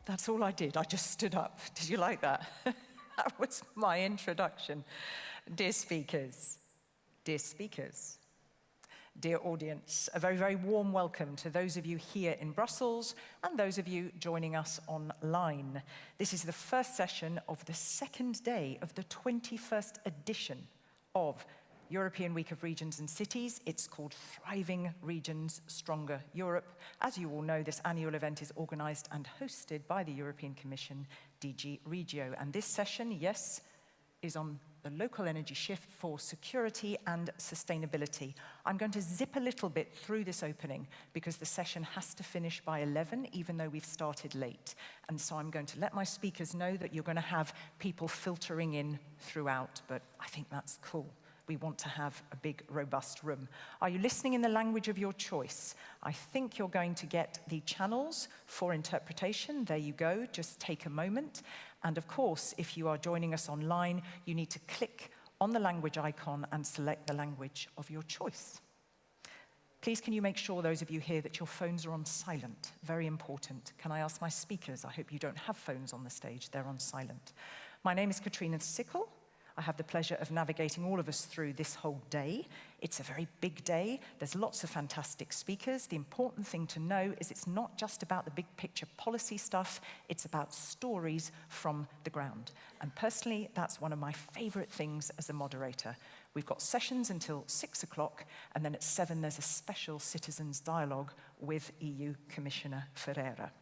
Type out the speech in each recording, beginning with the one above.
That's all I did. I just stood up. Did you like that? That was my introduction. Dear speakers, dear audience, a very, very warm welcome to those of you here in Brussels and those of you joining us online. This is the first session of the second day of the 21st edition of European Week of Regions and Cities. It's called Thriving Regions, Stronger Europe. As you all know, this annual event is organized and hosted by the European Commission, DG Regio. And this session, yes, is on the local energy shift for security and sustainability. I'm going to zip a little bit through this opening because the session has to finish by 11, even though we've started late. And so I'm going to let my speakers know that you're going to have people filtering in throughout, but I think that's cool. We want to have a big, robust room. Are you listening in the language of your choice? I think you're going to get the channels for interpretation. There you go. Just take a moment. And of course, if you are joining us online, you need to click on the language icon and select the language of your choice. Please, can you make sure, those of you here, that your phones are on silent? Very important. Can I ask my speakers? I hope you don't have phones on the stage. They're on silent. My name is Katrina Sickle. I have the pleasure of navigating all of us through this whole day. It's a very big day. There's lots of fantastic speakers. The important thing to know is it's not just about the big picture policy stuff, it's about stories from the ground. And personally, that's one of my favorite things as a moderator. We've got sessions until 6 o'clock, and then at 7 there's a special citizens dialogue with EU Commissioner Ferreira.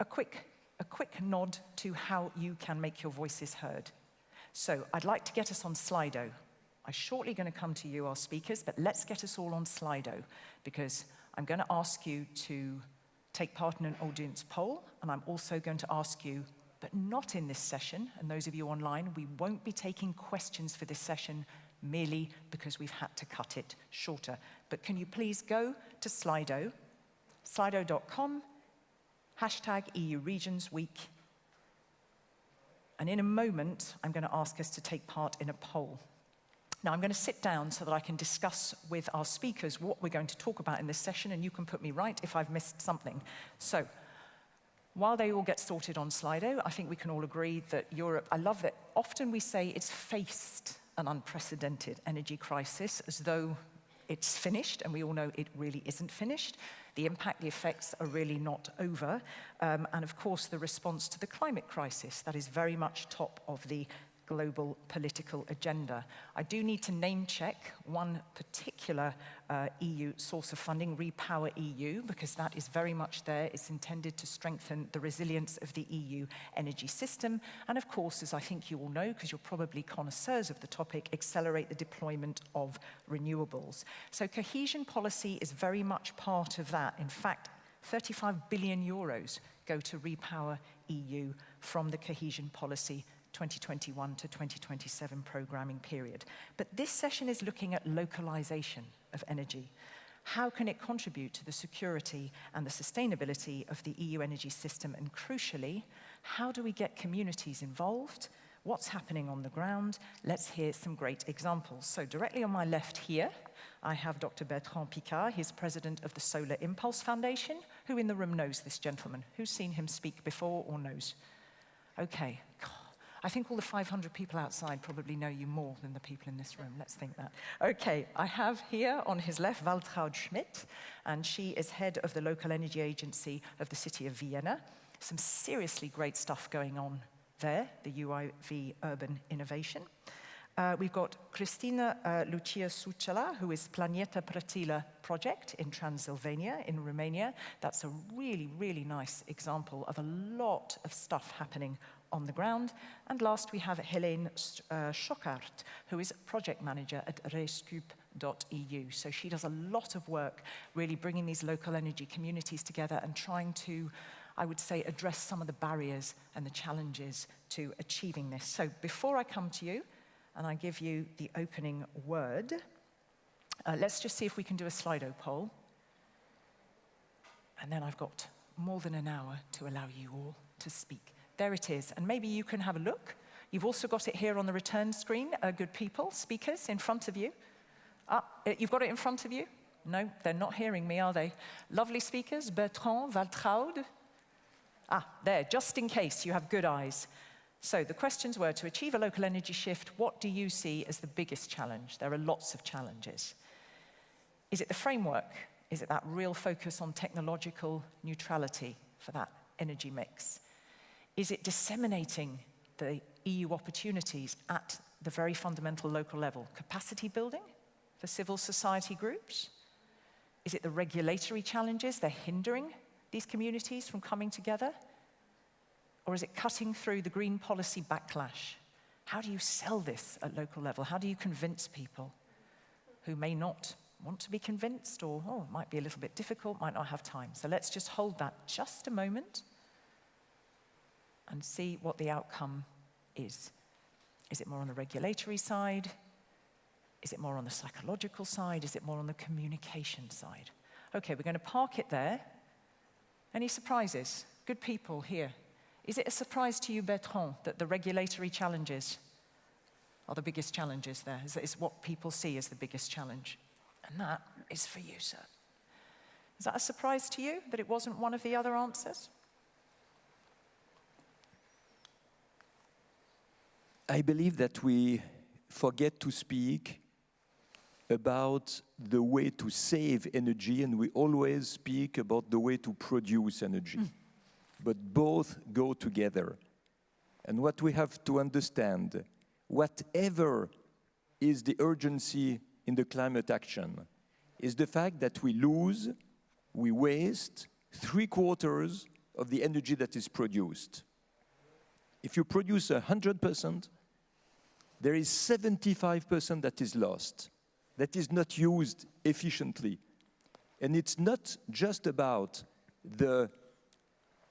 A quick nod to how you can make your voices heard. So I'd like to get us on Slido. I'm shortly going to come to you, our speakers, but let's get us all on Slido, because I'm going to ask you to take part in an audience poll, and I'm also going to ask you, but not in this session, and those of you online, we won't be taking questions for this session merely because we've had to cut it shorter. But can you please go to Slido, slido.com, #EURegionsWeek, and in a moment, I'm going to ask us to take part in a poll. Now, I'm going to sit down so that I can discuss with our speakers what we're going to talk about in this session, and you can put me right if I've missed something. So, while they all get sorted on Slido, I think we can all agree that Europe, I love that often we say it's faced an unprecedented energy crisis as though it's finished, and we all know it really isn't finished. The impact, the effects are really not over. And of course, the response to the climate crisis, that is very much top of the global political agenda. I do need to name check one particular EU source of funding, REPowerEU, because that is very much there. It's intended to strengthen the resilience of the EU energy system. And of course, as I think you all know, because you're probably connoisseurs of the topic, accelerate the deployment of renewables. So cohesion policy is very much part of that. In fact, 35 billion euros go to REPowerEU from the cohesion policy 2021 to 2027 programming period. But this session is looking at localisation of energy. How can it contribute to the security and the sustainability of the EU energy system? And crucially, how do we get communities involved? What's happening on the ground? Let's hear some great examples. So directly on my left here, I have Dr. Bertrand Piccard. He's president of the Solar Impulse Foundation. Who in the room knows this gentleman? Who's seen him speak before or knows? Okay. I think all the 500 people outside probably know you more than the people in this room. Let's think that. Okay, I have here on his left Waltraud Schmidt, and she is head of the local energy agency of the city of Vienna. Some seriously great stuff going on there, the UIV Urban Innovation. We've got Cristina Lucia Sucela, who is Planeta Pratila project in Transylvania, in Romania. That's a really, really nice example of a lot of stuff happening on the ground. And last, we have Helene Schockart, who is project manager at rescup.eu. So she does a lot of work really bringing these local energy communities together and trying to, I would say, address some of the barriers and the challenges to achieving this. So before I come to you, and I give you the opening word, let's just see if we can do a Slido poll. And then I've got more than an hour to allow you all to speak. There it is, and maybe you can have a look. You've also got it here on the return screen, good people, speakers in front of you. You've got it in front of you? No, they're not hearing me, are they? Lovely speakers, Bertrand, Waltraud. There, just in case you have good eyes. So the questions were, to achieve a local energy shift, what do you see as the biggest challenge? There are lots of challenges. Is it the framework? Is it that real focus on technological neutrality for that energy mix? Is it disseminating the EU opportunities at the very fundamental local level? Capacity building for civil society groups? Is it the regulatory challenges? They're hindering these communities from coming together? Or is it cutting through the green policy backlash? How do you sell this at local level? How do you convince people who may not want to be convinced, or it might be a little bit difficult, might not have time? So let's just hold that just a moment and see what the outcome is. Is it more on the regulatory side? Is it more on the psychological side? Is it more on the communication side? Okay, we're going to park it there. Any surprises? Good people here. Is it a surprise to you, Bertrand, that the regulatory challenges are the biggest challenges there? Is what people see as the biggest challenge? And that is for you, sir. Is that a surprise to you, that it wasn't one of the other answers? I believe that we forget to speak about the way to save energy, and we always speak about the way to produce energy. But both go together. And what we have to understand, whatever is the urgency in the climate action, is the fact that we waste 3/4 of the energy that is produced. If you produce 100%, there is 75% that is lost, that is not used efficiently. And it's not just about the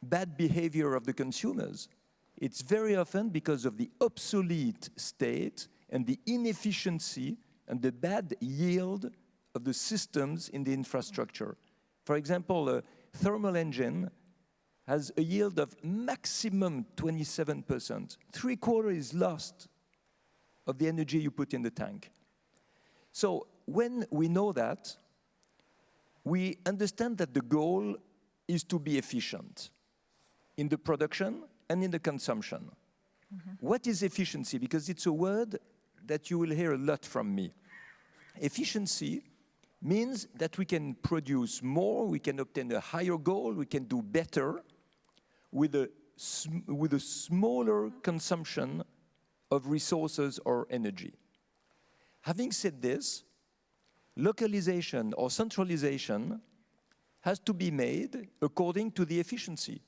bad behavior of the consumers. It's very often because of the obsolete state and the inefficiency and the bad yield of the systems in the infrastructure. For example, a thermal engine has a yield of maximum 27%. 3/4 is lost of the energy you put in the tank. So when we know that, we understand that the goal is to be efficient in the production and in the consumption. What is efficiency? Because it's a word that you will hear a lot from me. Efficiency means that we can produce more, we can obtain a higher goal, we can do better with a smaller consumption of resources or energy. Having said this, localization or centralization has to be made according to the efficiency.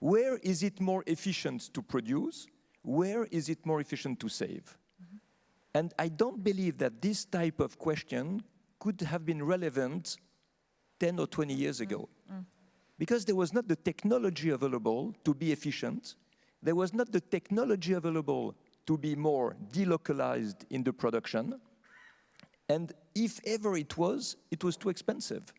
Where is it more efficient to produce? Where is it more efficient to save? And I don't believe that this type of question could have been relevant 10 or 20 years ago. Because there was not the technology available to be efficient. There was not the technology available to be more delocalized in the production. And if ever it was too expensive.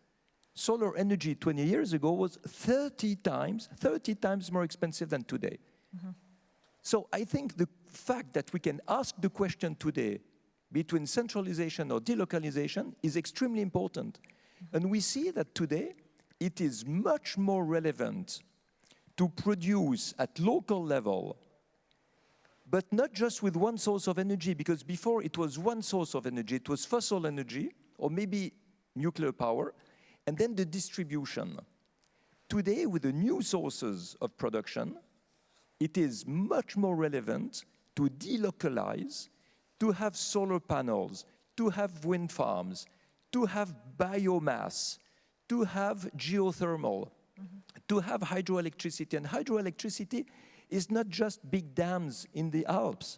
Solar energy 20 years ago was 30 times more expensive than today. So I think the fact that we can ask the question today between centralization or delocalization is extremely important. And we see that today it is much more relevant to produce at local level, but not just with one source of energy, because before it was one source of energy, it was fossil energy, or maybe nuclear power, and then the distribution. Today, with the new sources of production, it is much more relevant to delocalize, to have solar panels, to have wind farms, to have biomass, to have geothermal, to have hydroelectricity. And hydroelectricity is not just big dams in the Alps,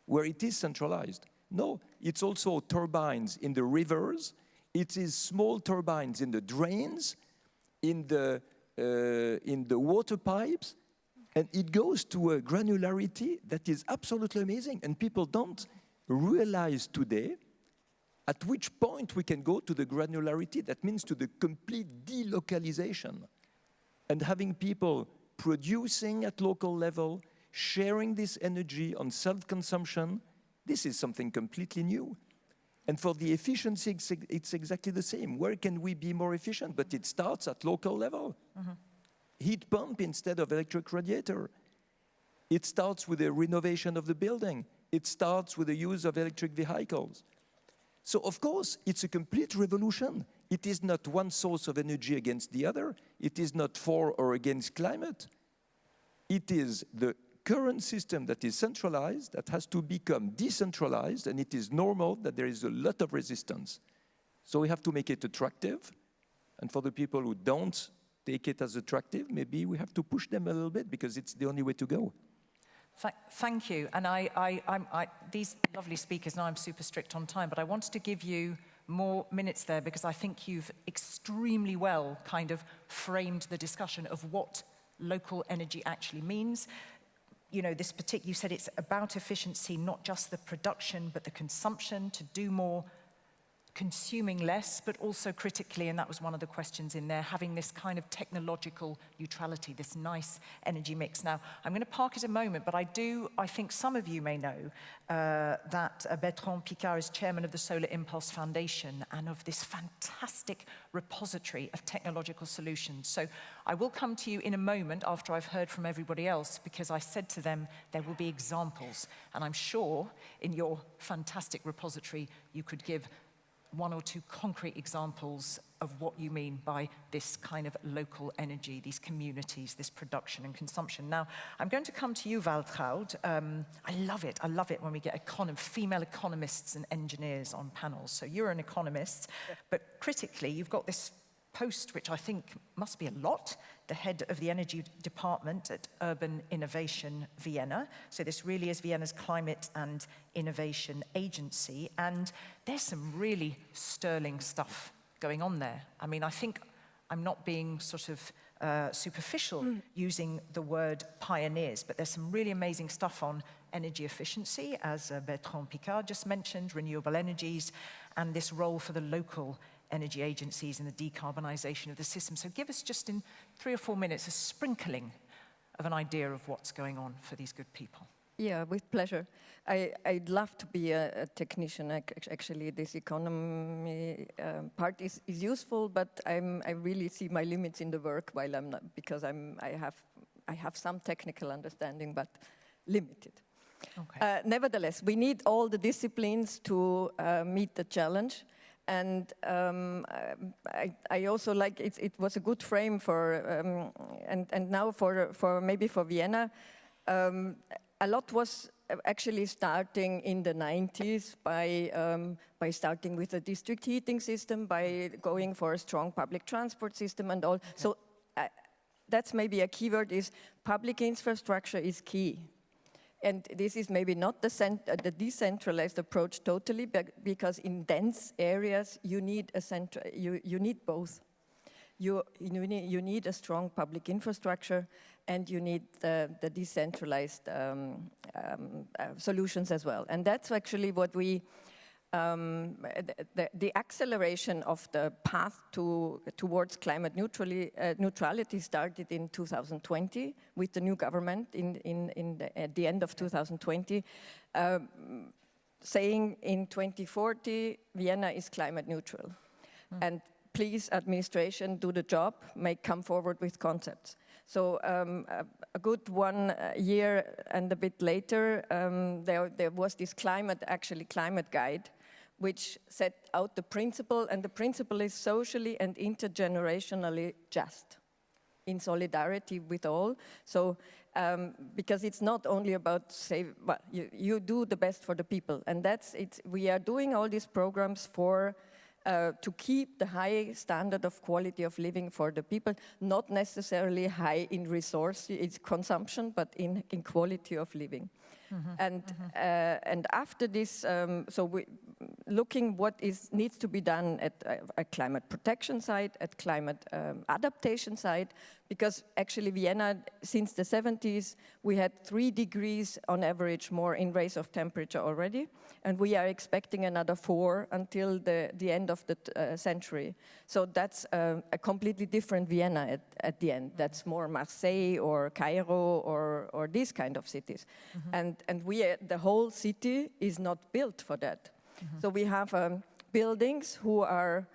where it is centralized. No, it's also turbines in the rivers, it is small turbines in the drains, in the water pipes, and it goes to a granularity that is absolutely amazing. And people don't realize today at which point we can go to the granularity. That means to the complete delocalization. And having people producing at local level, sharing this energy on self-consumption, this is something completely new. And for the efficiency, it's exactly the same. Where can we be more efficient? But it starts at local level. heat pump instead of electric radiator. It starts with the renovation of the building. It starts with the use of electric vehicles. So of course, it's a complete revolution. It is not one source of energy against the other. It is not for or against climate. It is the current system that is centralized that has to become decentralized, and it is normal that there is a lot of resistance. So we have to make it attractive. And for the people who don't take it as attractive, maybe we have to push them a little bit because it's the only way to go. Thank you. And these lovely speakers, now I'm super strict on time, but I wanted to give you more minutes there because I think you've extremely well kind of framed the discussion of what local energy actually means. You know, you said it's about efficiency, not just the production, but the consumption, to do more, consuming less, but also critically, and that was one of the questions in there, having this kind of technological neutrality, this nice energy mix. Now, I'm going to park it a moment, but I think some of you may know that Bertrand Piccard is chairman of the Solar Impulse Foundation and of this fantastic repository of technological solutions. So I will come to you in a moment after I've heard from everybody else, because I said to them there will be examples, and I'm sure in your fantastic repository you could give one or two concrete examples of what you mean by this kind of local energy, these communities, this production and consumption. Now, I'm going to come to you, Waltraud. I love it when we get female economists and engineers on panels. So you're an economist, but critically, you've got this post, which I think must be a lot, the head of the energy department at Urban Innovation Vienna. So this really is Vienna's climate and innovation agency. And there's some really sterling stuff going on there. I mean, I think I'm not being sort of superficial using the word pioneers, but there's some really amazing stuff on energy efficiency, as Bertrand Piccard just mentioned, renewable energies, and this role for the local energy agencies in the decarbonisation of the system. So give us just in 3 or 4 minutes a sprinkling of an idea of what's going on for these good people. Yeah, with pleasure. I'd love to be a technician. Actually, this economy part is useful, but I really see my limits in the work while I'm not, because I have some technical understanding, but limited. Okay. Nevertheless, we need all the disciplines to meet the challenge. And I also like it was a good frame for and now for maybe for Vienna, a lot was actually starting in the 90s by starting with a district heating system, by going for a strong public transport system and all. Okay. So that's maybe a keyword, is public infrastructure is key. And this is maybe not the decentralized approach totally, because in dense areas you need you need both. You need a strong public infrastructure, and you need the decentralized solutions as well. And that's actually what we the acceleration of the path towards climate neutrality started in 2020 with the new government at the end of 2020, saying in 2040 Vienna is climate neutral. And please, administration, do the job, come forward with concepts. So a good 1 year and a bit later, there was this climate guide, which set out the principle, and the principle is socially and intergenerationally just, in solidarity with all. So, because it's not only about you do the best for the people, and that's it. We are doing all these programs for to keep the high standard of quality of living for the people, not necessarily high in resource consumption, but in quality of living. Mm-hmm. And after this, looking what needs to be done at a climate protection side, at climate adaptation side, because actually Vienna, since the 70s, we had 3 degrees on average more in rise of temperature already, and we are expecting another 4 until the end of the century. So that's a completely different Vienna at the end. That's more Marseille or Cairo or these kind of cities. Mm-hmm. And the whole city is not built for that. Mm-hmm. So we have buildings who are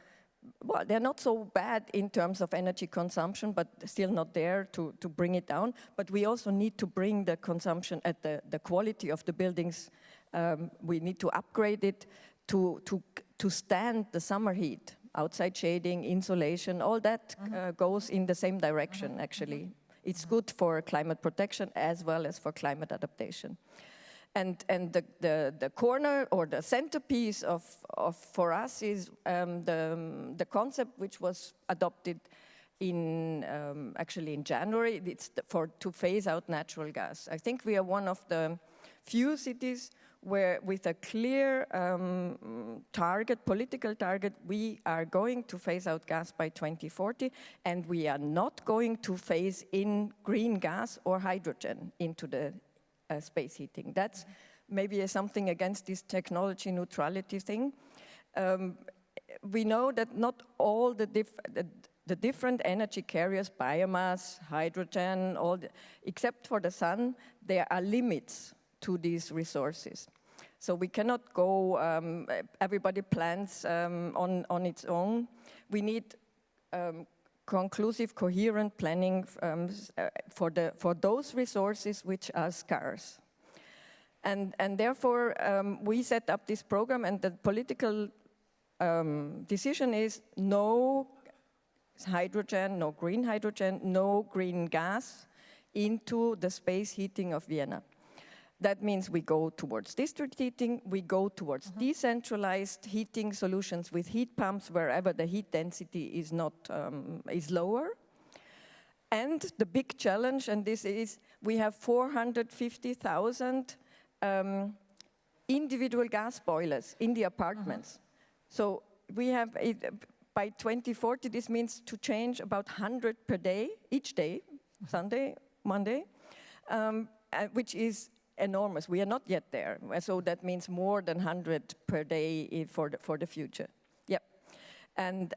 well, they're not so bad in terms of energy consumption, but still not there to bring it down. But we also need to bring the consumption at the quality of the buildings. We need to upgrade it to stand the summer heat. Outside shading, insulation, all that goes in the same direction, actually. It's good for climate protection as well as for climate adaptation. And the corner or the centerpiece for us is the concept which was adopted actually in January. It's to phase out natural gas. I think we are one of the few cities where, with a clear political target, we are going to phase out gas by 2040, and we are not going to phase in green gas or hydrogen into the space heating. That's maybe something against this technology neutrality thing. We know that not all the different energy carriers, biomass, hydrogen, except for the sun, there are limits to these resources. So we cannot go, everybody plans on its own. We need conclusive, coherent planning for those resources which are scarce. And therefore, we set up this program, and the political decision is no hydrogen, no green gas into the space heating of Vienna. That means we go towards district heating, we go towards decentralized heating solutions with heat pumps wherever the heat density is lower. And the big challenge, and this is, we have 450,000 individual gas boilers in the apartments. So we have, by 2040, this means to change about 100 per day, each day, Sunday, Monday, which is enormous. We are not yet there, so that means more than 100 per day for the future. Yep, and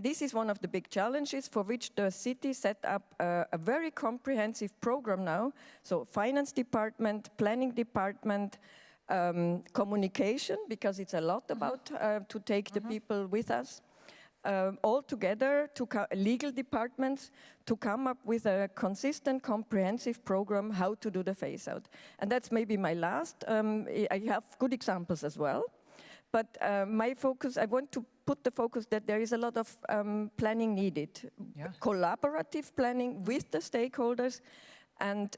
this is one of the big challenges for which the city set up a very comprehensive program now. So finance department, planning department, communication, because it's a lot about to take the people with us. All together, legal departments, to come up with a consistent, comprehensive program how to do the phase-out. And that's maybe my last. I have good examples as well. But my focus, I want to put the focus that there is a lot of planning needed. Yeah. Collaborative planning with the stakeholders. And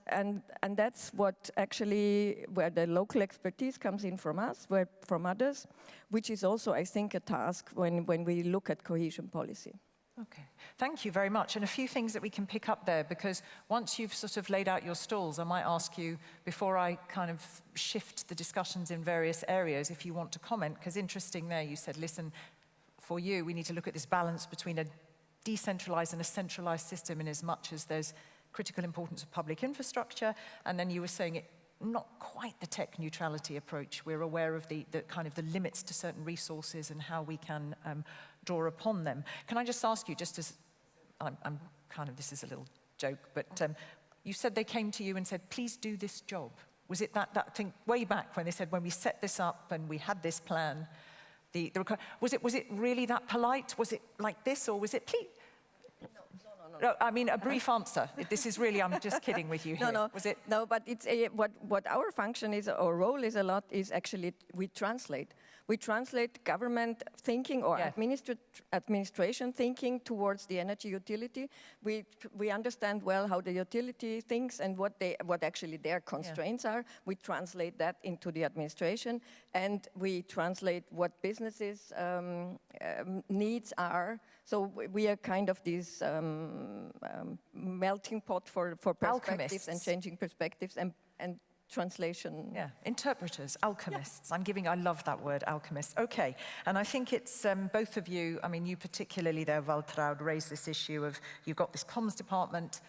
that's what actually, where the local expertise comes in from us, from others, which is also, I think, a task when we look at cohesion policy. Okay, thank you very much. And a few things that we can pick up there, because once you've sort of laid out your stalls, I might ask you, before I kind of shift the discussions in various areas, if you want to comment, because interesting there, you said, listen, for you, we need to look at this balance between a decentralized and a centralized system in as much as there's critical importance of public infrastructure, and then you were saying it not quite the tech neutrality approach. We're aware of the kind of the limits to certain resources and how we can draw upon them. Can I just ask you, just as I'm kind of, this is a little joke, but you said they came to you and said, please do this job. Was it that thing way back when they said, when we set this up and we had this plan, was it really that polite? Was it like this, or was it please? No, I mean, a brief answer. This is really, I'm just kidding with you here. No. Was it? No, but it's what our function is, our role is a lot, is actually we translate. We translate government thinking or administration thinking towards the energy utility. We understand well how the utility thinks and what actually their constraints are. We translate that into the administration, and we translate what businesses' needs are. So we are kind of this melting pot for perspectives. Alchemists. And changing perspectives and translation. Yeah, interpreters, alchemists. Yeah. I love that word, alchemists. Okay, and I think it's both of you, I mean, you particularly there, Waltraud, raised this issue of, you've got this comms department,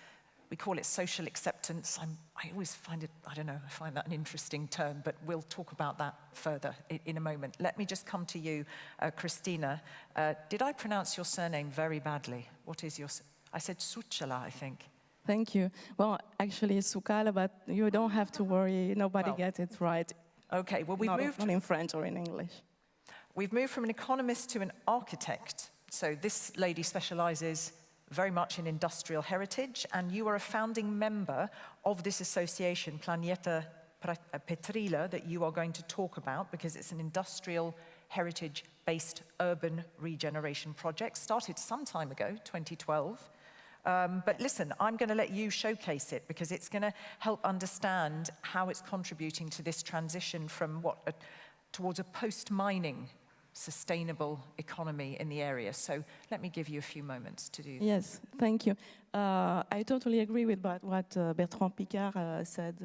we call it social acceptance. I always find it, I don't know, I find that an interesting term, but we'll talk about that further in a moment. Let me just come to you, Christina. Did I pronounce your surname very badly? What is your, I said Suchala, I think. Thank you. Well, actually, it's Sukala, but you don't have to worry. Nobody gets it right. Okay, well, we've moved... Not in French or in English. We've moved from an economist to an architect. So this lady specializes very much in industrial heritage, and you are a founding member of this association, Planeta Petrila, that you are going to talk about, because it's an industrial heritage-based urban regeneration project, started some time ago, 2012. But listen, I'm going to let you showcase it, because it's going to help understand how it's contributing to this transition from towards a post-mining sustainable economy in the area. So let me give you a few moments to do that. Yes, thank you. I totally agree with what Bertrand Picard said.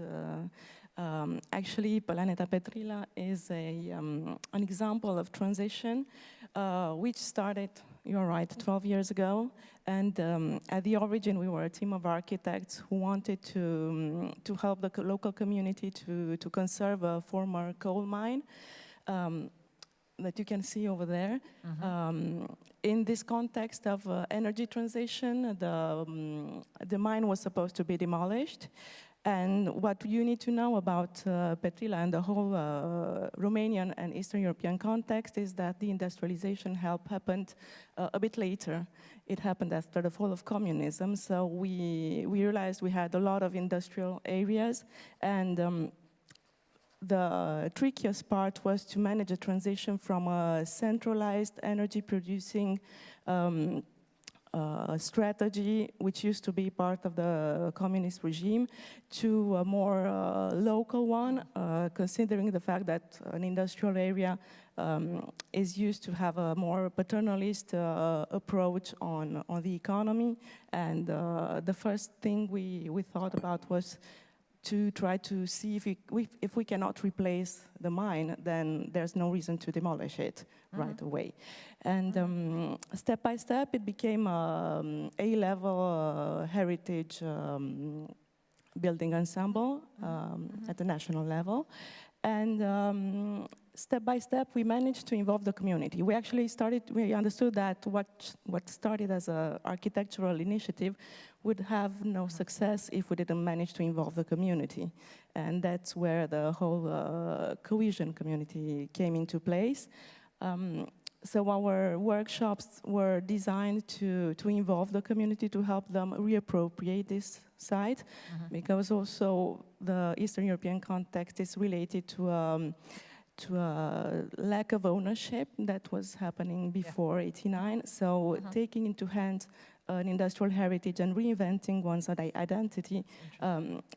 Actually, Planeta Petrila is an example of transition, which started, you're right, 12 years ago. And at the origin, we were a team of architects who wanted to help the local community to conserve a former coal mine that you can see over there. In this context of energy transition, the mine was supposed to be demolished. And what you need to know about Petrila and the whole Romanian and Eastern European context is that the industrialization happened a bit later. It happened after the fall of communism. So we realized we had a lot of industrial areas, and the trickiest part was to manage a transition from a centralized energy producing strategy, which used to be part of the communist regime, to a more local one, considering the fact that an industrial area is used to have a more paternalist approach on the economy. And the first thing we thought about was to try to see if we cannot replace the mine, then there's no reason to demolish it right away. And step by step, it became A-level heritage building ensemble at the national level. And step by step, we managed to involve the community. We actually we understood that what started as an architectural initiative would have no success if we didn't manage to involve the community. And that's where the whole cohesion community came into place. So our workshops were designed to involve the community, to help them reappropriate this site, because also the Eastern European context is related to a lack of ownership that was happening before '89. So taking into hand an industrial heritage and reinventing one's identity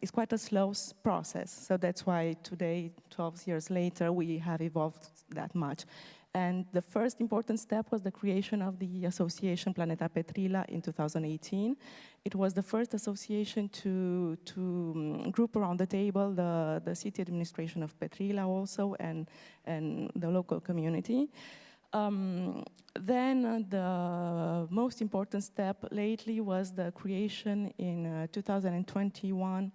is quite a slow process. So that's why today, 12 years later, we have evolved that much. And the first important step was the creation of the association Planeta Petrila in 2018. It was the first association to group around the table the city administration of Petrila also and the local community. Then the most important step lately was the creation in 2021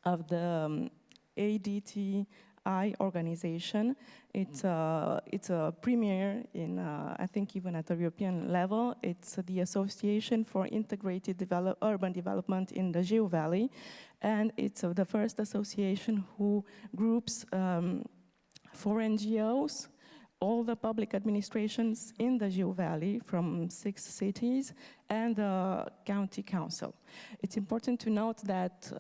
of the ADTI organization. It's a premiere in, I think, even at the European level. It's the Association for Integrated Urban Development in the Jiu Valley, and it's the first association who groups 4 NGOs, all the public administrations in the Jiu Valley from 6 cities, and the county council. It's important to note that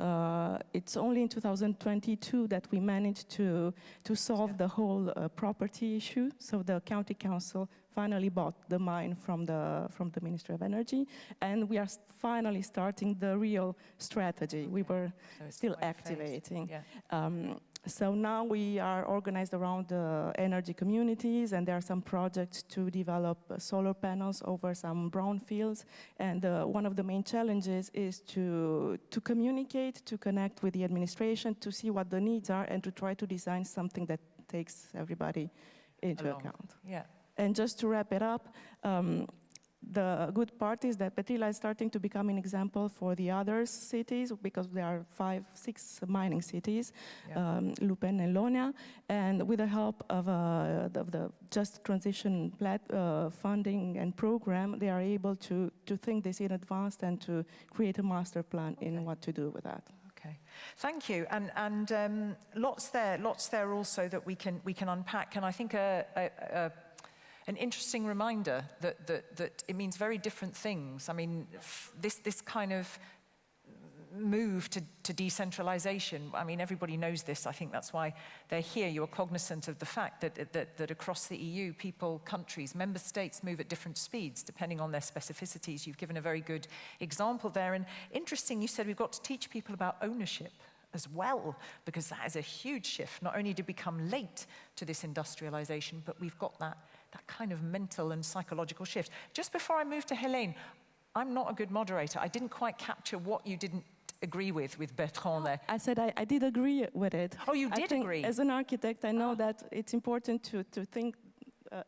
it's only in 2022 that we managed to solve the whole property issue. So the county council finally bought the mine from the Ministry of Energy, and we are finally starting the real strategy. We were still activating. So now we are organized around the energy communities, and there are some projects to develop solar panels over some brownfields. And one of the main challenges is to communicate, to connect with the administration, to see what the needs are, and to try to design something that takes everybody into account. And just to wrap it up, the good part is that Petrila is starting to become an example for the other cities, because there are 5, 6 mining cities, Lupen and Lonia, and with the help of the Just Transition funding and program, they are able to think this in advance and to create a master plan in what to do with that. Okay, thank you. And lots there also that we can unpack. And I think An interesting reminder that it means very different things. I mean, this kind of move to decentralization, I mean, everybody knows this. I think that's why they're here. You're cognizant of the fact that across the EU, people, countries, member states move at different speeds depending on their specificities. You've given a very good example there. And interesting, you said we've got to teach people about ownership as well, because that is a huge shift. Not only did we come late to this industrialization, but we've got that kind of mental and psychological shift. Just before I move to Helene, I'm not a good moderator. I didn't quite capture what you didn't agree with Bertrand there. I said I did agree with it. Oh, you did agree? As an architect, I know that it's important to think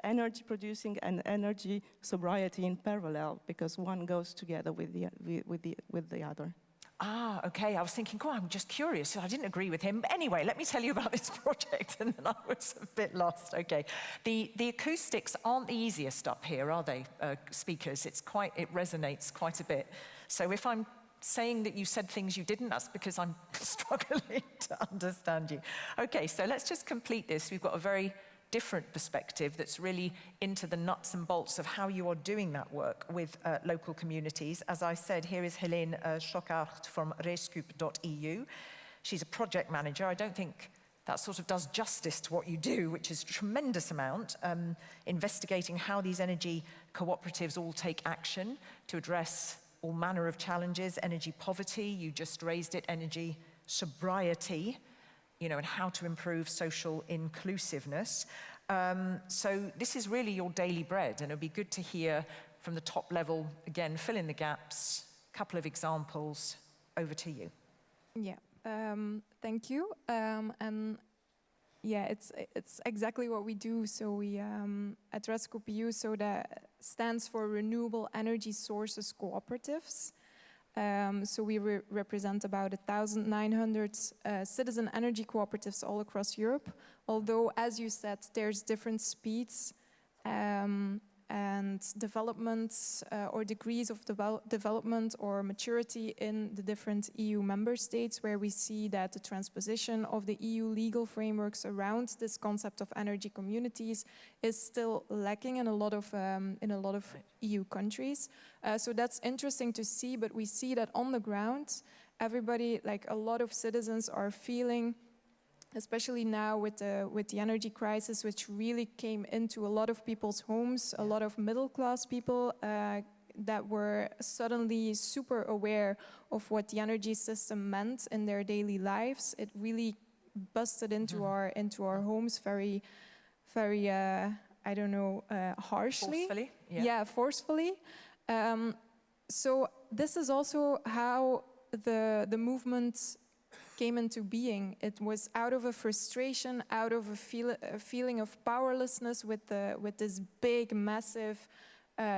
energy producing and energy sobriety in parallel, because one goes together with the other. Ah, okay. I was thinking, oh, I'm just curious. I didn't agree with him. But anyway, let me tell you about this project, and then I was a bit lost. Okay. The acoustics aren't the easiest up here, are they, speakers? It resonates quite a bit. So if I'm saying that you said things you didn't, that's because I'm struggling to understand you. Okay, so let's just complete this. We've got a very different perspective that's really into the nuts and bolts of how you are doing that work with local communities. As I said, here is Helene Schockart from rescoop.eu. She's a project manager. I don't think that sort of does justice to what you do, which is a tremendous amount, investigating how these energy cooperatives all take action to address all manner of challenges, energy poverty, you just raised it, energy sobriety, and how to improve social inclusiveness. So this is really your daily bread, and it'd be good to hear from the top level, again, fill in the gaps, a couple of examples. Over to you. Yeah, thank you. And yeah, it's exactly what we do. So we at rescoop.eu, so that stands for Renewable Energy Sources Cooperatives. So we represent about 1,900 citizen energy cooperatives all across Europe. Although, as you said, there's different speeds and developments or degrees of development or maturity in the different EU member states, where we see that the transposition of the EU legal frameworks around this concept of energy communities is still lacking in a lot of EU countries. So that's interesting to see, but we see that on the ground, everybody, like a lot of citizens, are feeling, especially now with the energy crisis, which really came into a lot of people's homes, a lot of middle-class people that were suddenly super aware of what the energy system meant in their daily lives. It really busted into our homes very, very, I don't know, harshly. Forcefully? Yeah, forcefully. So this is also how the movement came into being. It was out of a frustration, out of a feeling of powerlessness with this big, massive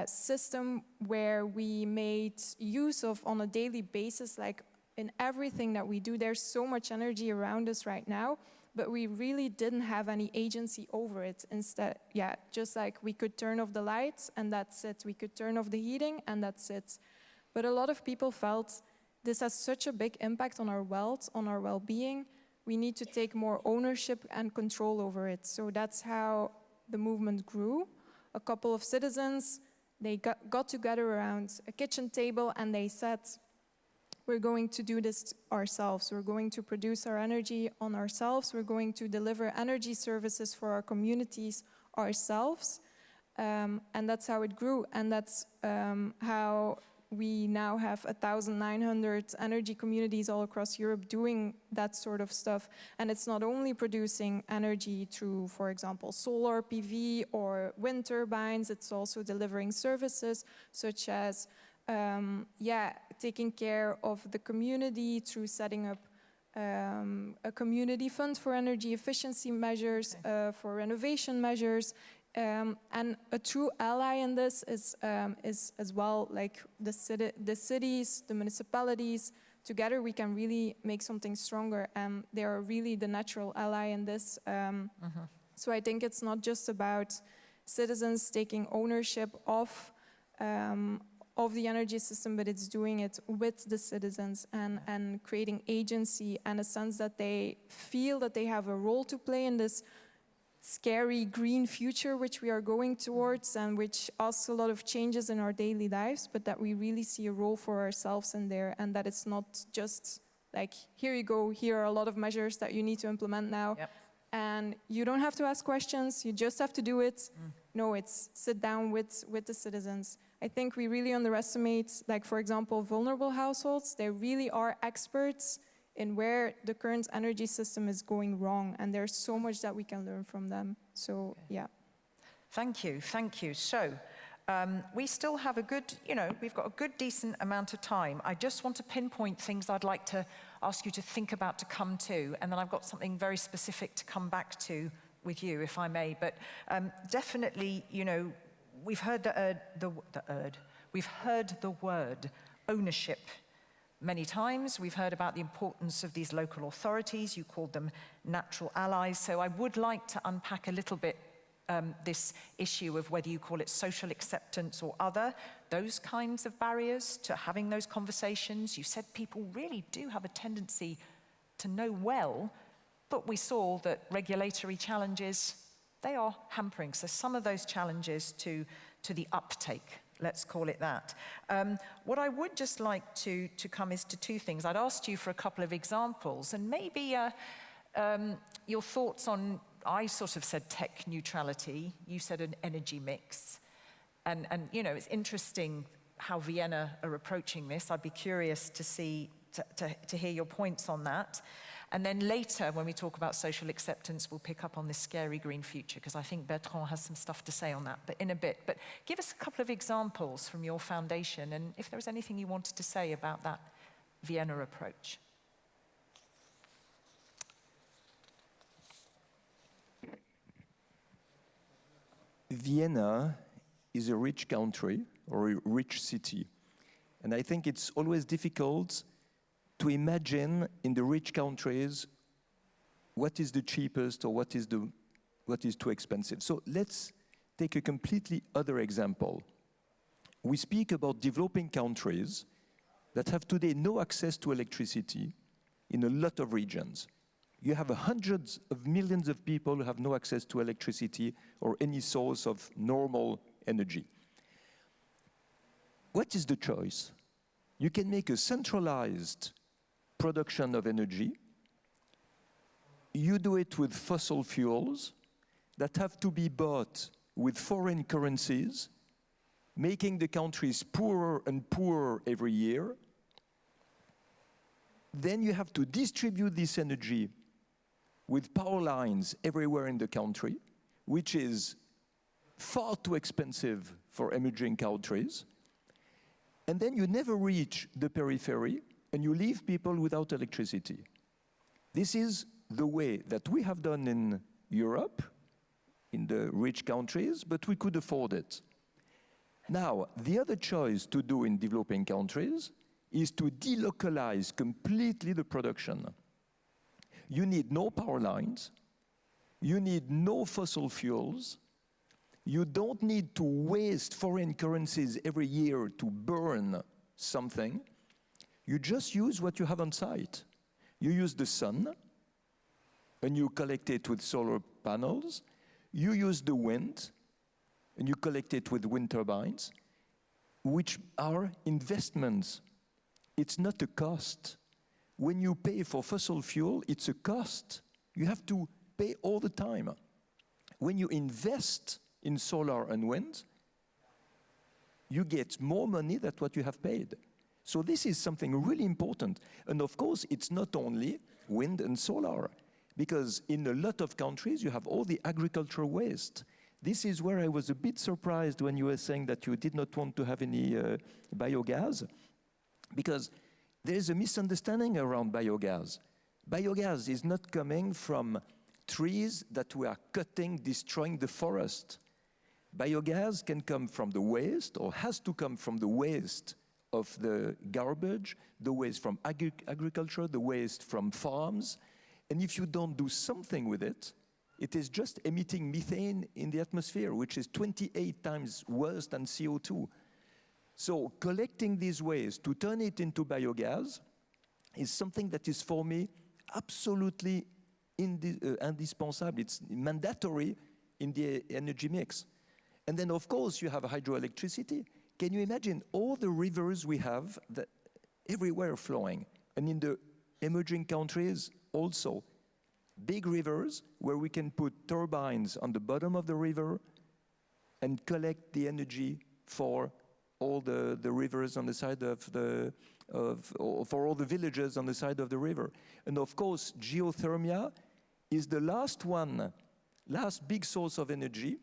system where we made use of on a daily basis, like in everything that we do. There's so much energy around us right now, but we really didn't have any agency over it. Instead, yeah, just like we could turn off the lights and that's it. We could turn off the heating and that's it. But a lot of people felt this has such a big impact on our wealth, on our well-being. We need to take more ownership and control over it. So that's how the movement grew. A couple of citizens, they got together around a kitchen table and they said, we're going to do this ourselves. We're going to produce our energy on ourselves. We're going to deliver energy services for our communities ourselves. And that's how it grew. And that's how we now have 1,900 energy communities all across Europe doing that sort of stuff. And it's not only producing energy through, for example, solar PV or wind turbines, it's also delivering services such as taking care of the community through setting up a community fund for energy efficiency measures, for renovation measures. And a true ally in this is as well, like the cities, the municipalities. Together we can really make something stronger, and they are really the natural ally in this. So I think it's not just about citizens taking ownership of the energy system, but it's doing it with the citizens and creating agency and a sense that they feel that they have a role to play in this scary green future which we are going towards and which asks a lot of changes in our daily lives, but that we really see a role for ourselves in there, and that it's not just like, here you go, here are a lot of measures that you need to implement now. Yep. And you don't have to ask questions, you just have to do it. No, it's sit down with the citizens. I think we really underestimate, like for example, vulnerable households. They really are experts in where the current energy system is going wrong, and there's so much that we can learn from them. So, yeah. Thank you, thank you. So, we still have a good, we've got a good, decent amount of time. I just want to pinpoint things I'd like to ask you to think about to come to, and then I've got something very specific to come back to with you, if I may. But definitely, we've heard we've heard the word ownership many times. We've heard about the importance of these local authorities. You called them natural allies. So I would like to unpack a little bit this issue of whether you call it social acceptance or other, those kinds of barriers to having those conversations. You said people really do have a tendency to know well, but we saw that regulatory challenges, they are hampering. So some of those challenges to the uptake, let's call it that. What I would just like to come is to two things. I'd asked you for a couple of examples, and maybe your thoughts on, I sort of said tech neutrality, you said an energy mix. And it's interesting how Vienna are approaching this. I'd be curious to see, to hear your points on that. And then later, when we talk about social acceptance, we'll pick up on this scary green future, because I think Bertrand has some stuff to say on that, but in a bit. But give us a couple of examples from your foundation, and if there was anything you wanted to say about that Vienna approach. Vienna is a rich country, or a rich city. And I think it's always difficult to imagine in the rich countries what is the cheapest or what is too expensive. So let's take a completely other example. We speak about developing countries that have today no access to electricity in a lot of regions. You have hundreds of millions of people who have no access to electricity or any source of normal energy. What is the choice? You can make a centralized production of energy. You do it with fossil fuels that have to be bought with foreign currencies, making the countries poorer and poorer every year. Then you have to distribute this energy with power lines everywhere in the country, which is far too expensive for emerging countries. And then you never reach the periphery, and you leave people without electricity. This is the way that we have done in Europe, in the rich countries, but we could afford it. Now, the other choice to do in developing countries is to delocalize completely the production. You need no power lines, you need no fossil fuels, you don't need to waste foreign currencies every year to burn something. You just use what you have on site. You use the sun, and you collect it with solar panels. You use the wind, and you collect it with wind turbines, which are investments. It's not a cost. When you pay for fossil fuel, it's a cost. You have to pay all the time. When you invest in solar and wind, you get more money than what you have paid. So this is something really important. And of course, it's not only wind and solar, because in a lot of countries, you have all the agricultural waste. This is where I was a bit surprised when you were saying that you did not want to have any biogas, because there is a misunderstanding around biogas. Biogas is not coming from trees that we are cutting, destroying the forest. Biogas can come from the waste, or has to come from the waste of the garbage, the waste from agriculture, the waste from farms. And if you don't do something with it, it is just emitting methane in the atmosphere, which is 28 times worse than CO2. So collecting these waste to turn it into biogas is something that is, for me, absolutely indispensable, it's mandatory in the energy mix. And then, of course, you have hydroelectricity. Can you imagine all the rivers we have that everywhere flowing? And in the emerging countries also, big rivers where we can put turbines on the bottom of the river and collect the energy for all the rivers on the side for all the villages on the side of the river. And of course, geothermia is the last big source of energy,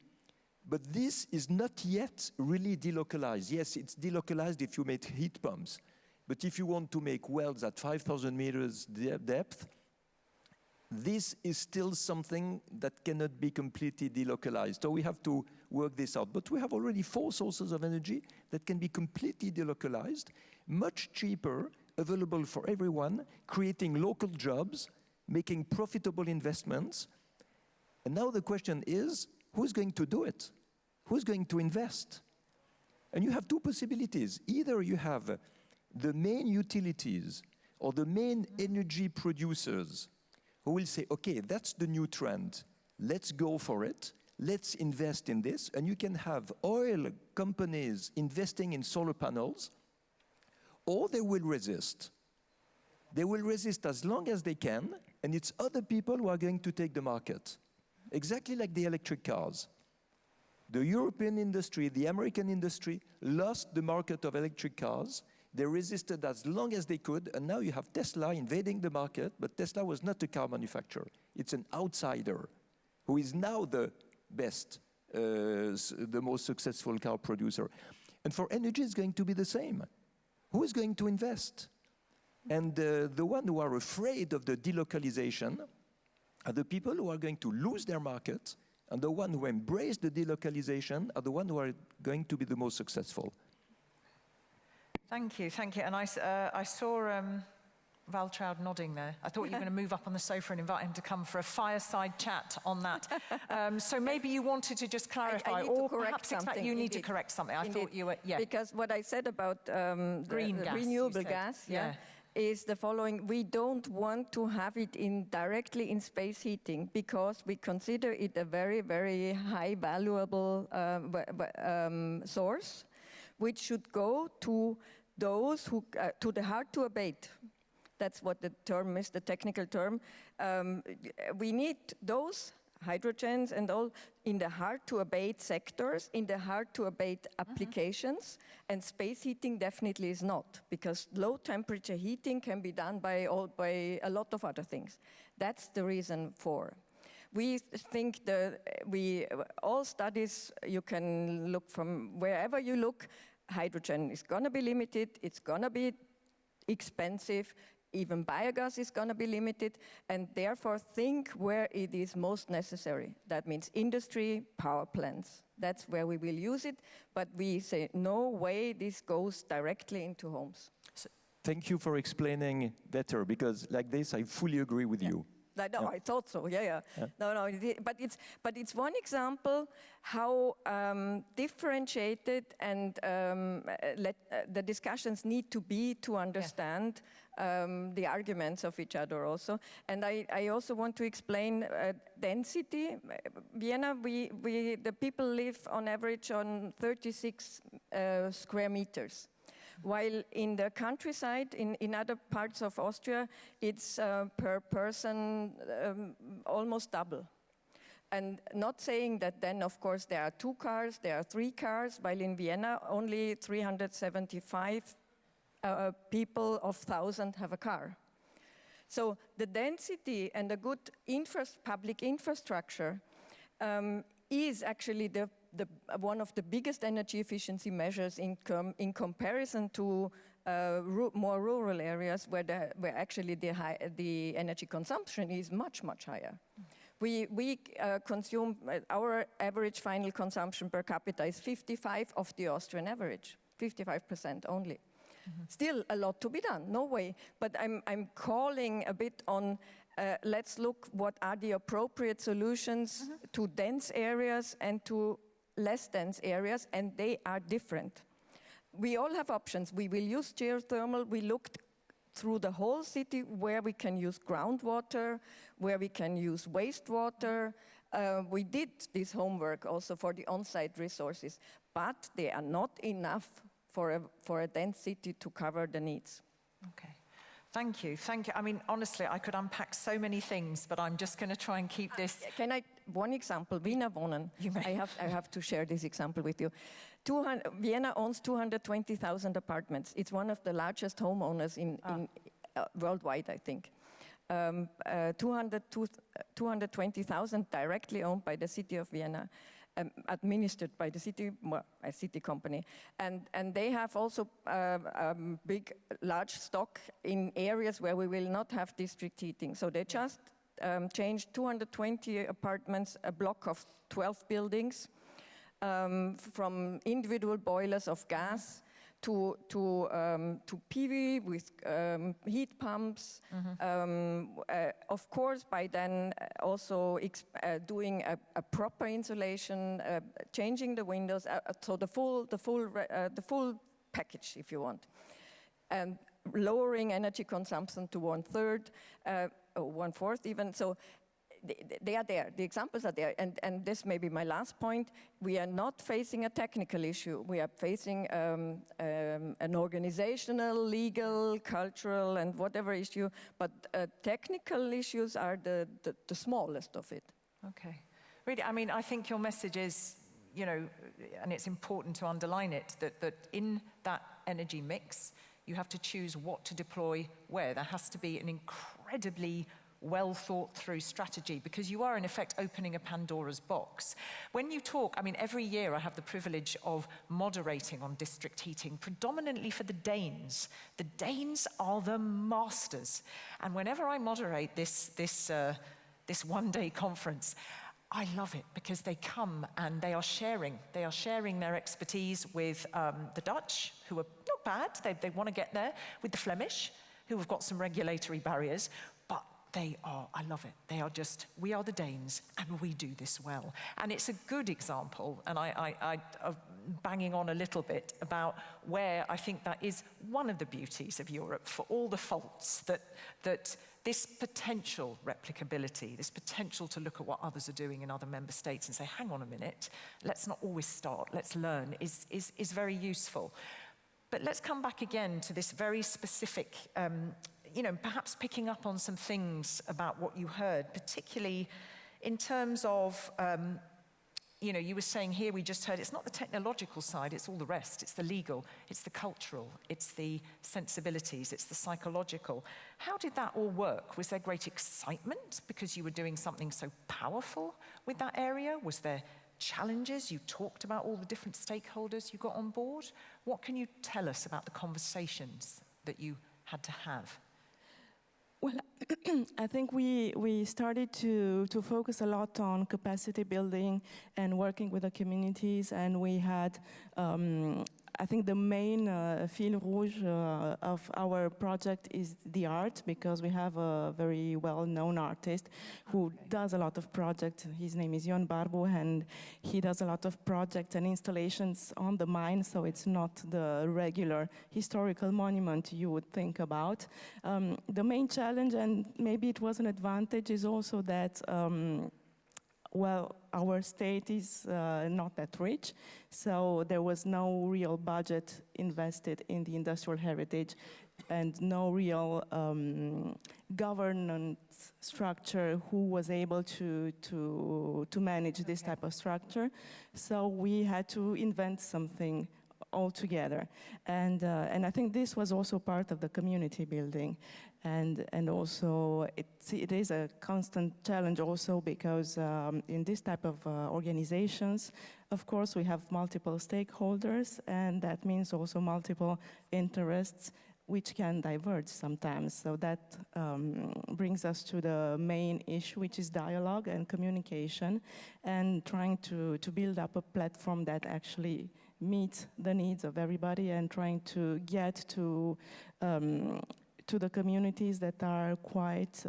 but this is not yet really delocalized. Yes, it's delocalized if you make heat pumps, but if you want to make wells at 5,000 meters depth, this is still something that cannot be completely delocalized. So we have to work this out. But we have already 4 sources of energy that can be completely delocalized, much cheaper, available for everyone, creating local jobs, making profitable investments. And now the question is, who's going to do it? Who's going to invest? And you have 2 possibilities. Either you have the main utilities or the main energy producers who will say, okay, that's the new trend. Let's go for it. Let's invest in this. And you can have oil companies investing in solar panels, or they will resist. They will resist as long as they can, and it's other people who are going to take the market. Exactly like the electric cars. The European industry, the American industry, lost the market of electric cars. They resisted as long as they could, and now you have Tesla invading the market, but Tesla was not a car manufacturer. It's an outsider who is now the best, the most successful car producer. And for energy, it's going to be the same. Who is going to invest? And the ones who are afraid of the delocalization are the people who are going to lose their market, and the ones who embrace the delocalization are the ones who are going to be the most successful. Thank you, thank you. And I saw Valtraud nodding there. I thought you were going to move up on the sofa and invite him to come for a fireside chat on that. So maybe you wanted to just clarify, I need or to correct perhaps something. you need to correct something. I thought you were, yeah. Because what I said about the gas, renewable gas, is the following. We don't want to have it directly in space heating because we consider it a very, very high valuable source, which should go to those who, to the hard to abate. That's what the term is, the technical term. We need those hydrogens and all in the hard to abate sectors, in the hard to abate applications, and space heating definitely is not, because low temperature heating can be done by a lot of other things. That's the reason for. We think all studies, you can look from wherever you look, hydrogen is going to be limited, it's going to be expensive, even biogas is going to be limited, and therefore think where it is most necessary. That means industry, power plants. That's where we will use it, but we say no way this goes directly into homes. Thank you for explaining better, because like this, I fully agree with you. No, I thought so. Yeah. No, but it's one example how differentiated and the discussions need to be to understand the arguments of each other also. And I also want to explain density. Vienna, the people live on average on 36 square meters. While in the countryside, in other parts of Austria, it's per person almost double. And not saying that then, of course, there are 2 cars, there are 3 cars, while in Vienna, only 375 people of 1,000 have a car. So the density and a good public infrastructure is actually one of the biggest energy efficiency measures in comparison to more rural areas where actually the energy consumption is much, much higher. We consume, our average final consumption per capita is 55 of the Austrian average, 55% only. Still a lot to be done, no way. But I'm calling a bit on let's look what are the appropriate solutions to dense areas and to less dense areas, and they are different. We all have options. We will use geothermal. We looked through the whole city where we can use groundwater, where we can use wastewater. We did this homework also for the on-site resources, but they are not enough for a dense city to cover the needs. Okay. Thank you, thank you. I mean, honestly, I could unpack so many things, but I'm just going to try and keep this. One example, Wiener Wohnen. You may. I have to share this example with you. Vienna owns 220,000 apartments. It's one of the largest homeowners in worldwide, I think. 220,000 directly owned by the city of Vienna, administered by the city, well, a city company. And they have also large stock in areas where we will not have district heating. So they just changed 220 apartments, a block of 12 buildings, from individual boilers of gas to PV with heat pumps. Of course, by then also doing a proper insulation, changing the windows, so the full package, if you want, and lowering energy consumption to 1/3, or 1/4 even. So they are there, the examples are there, and this may be my last point. We are not facing a technical issue. We are facing an organizational, legal, cultural, and whatever issue, but technical issues are the smallest of it. Okay. Really, I mean, I think your message is, you know, and it's important to underline it, that in that energy mix, you have to choose what to deploy where. There has to be an incredibly well thought through strategy, because you are in effect opening a Pandora's box. When you talk, I mean, every year I have the privilege of moderating on district heating, predominantly for the Danes. The Danes are the masters. And whenever I moderate this one-day conference, I love it, because they come and they are sharing their expertise with the Dutch, who are not bad, they want to get there, with the Flemish, who have got some regulatory barriers, but they are, I love it, they are just, we are the Danes and we do this well. And it's a good example, and I'm banging on a little bit about where I think that is one of the beauties of Europe, for all the faults, that this potential replicability, this potential to look at what others are doing in other member states and say, hang on a minute, let's not always start, let's learn, is very useful. But let's come back again to this very specific, you know, perhaps picking up on some things about what you heard, particularly in terms of, you know, you were saying here, we just heard, it's not the technological side, it's all the rest. It's the legal, it's the cultural, it's the sensibilities, it's the psychological. How did that all work? Was there great excitement because you were doing something so powerful with that area? Was there challenges? You talked about all the different stakeholders you got on board. What can you tell us about the conversations that you had to have? Well, I think we started to focus a lot on capacity building and working with the communities, and we had, I think the main fil rouge of our project is the art, because we have a very well-known artist who does a lot of projects. His name is Jon Barbu, and he does a lot of projects and installations on the mine, so it's not the regular historical monument you would think about. The main challenge, and maybe it was an advantage, is also that well, our state is not that rich, so there was no real budget invested in the industrial heritage and no real governance structure who was able to manage this type of structure. So we had to invent something altogether. And I think this was also part of the community building. And also it is a constant challenge also, because in this type of organizations, of course, we have multiple stakeholders, and that means also multiple interests which can diverge sometimes. So that brings us to the main issue, which is dialogue and communication, and trying to build up a platform that actually meets the needs of everybody, and trying to get to the communities that are quite,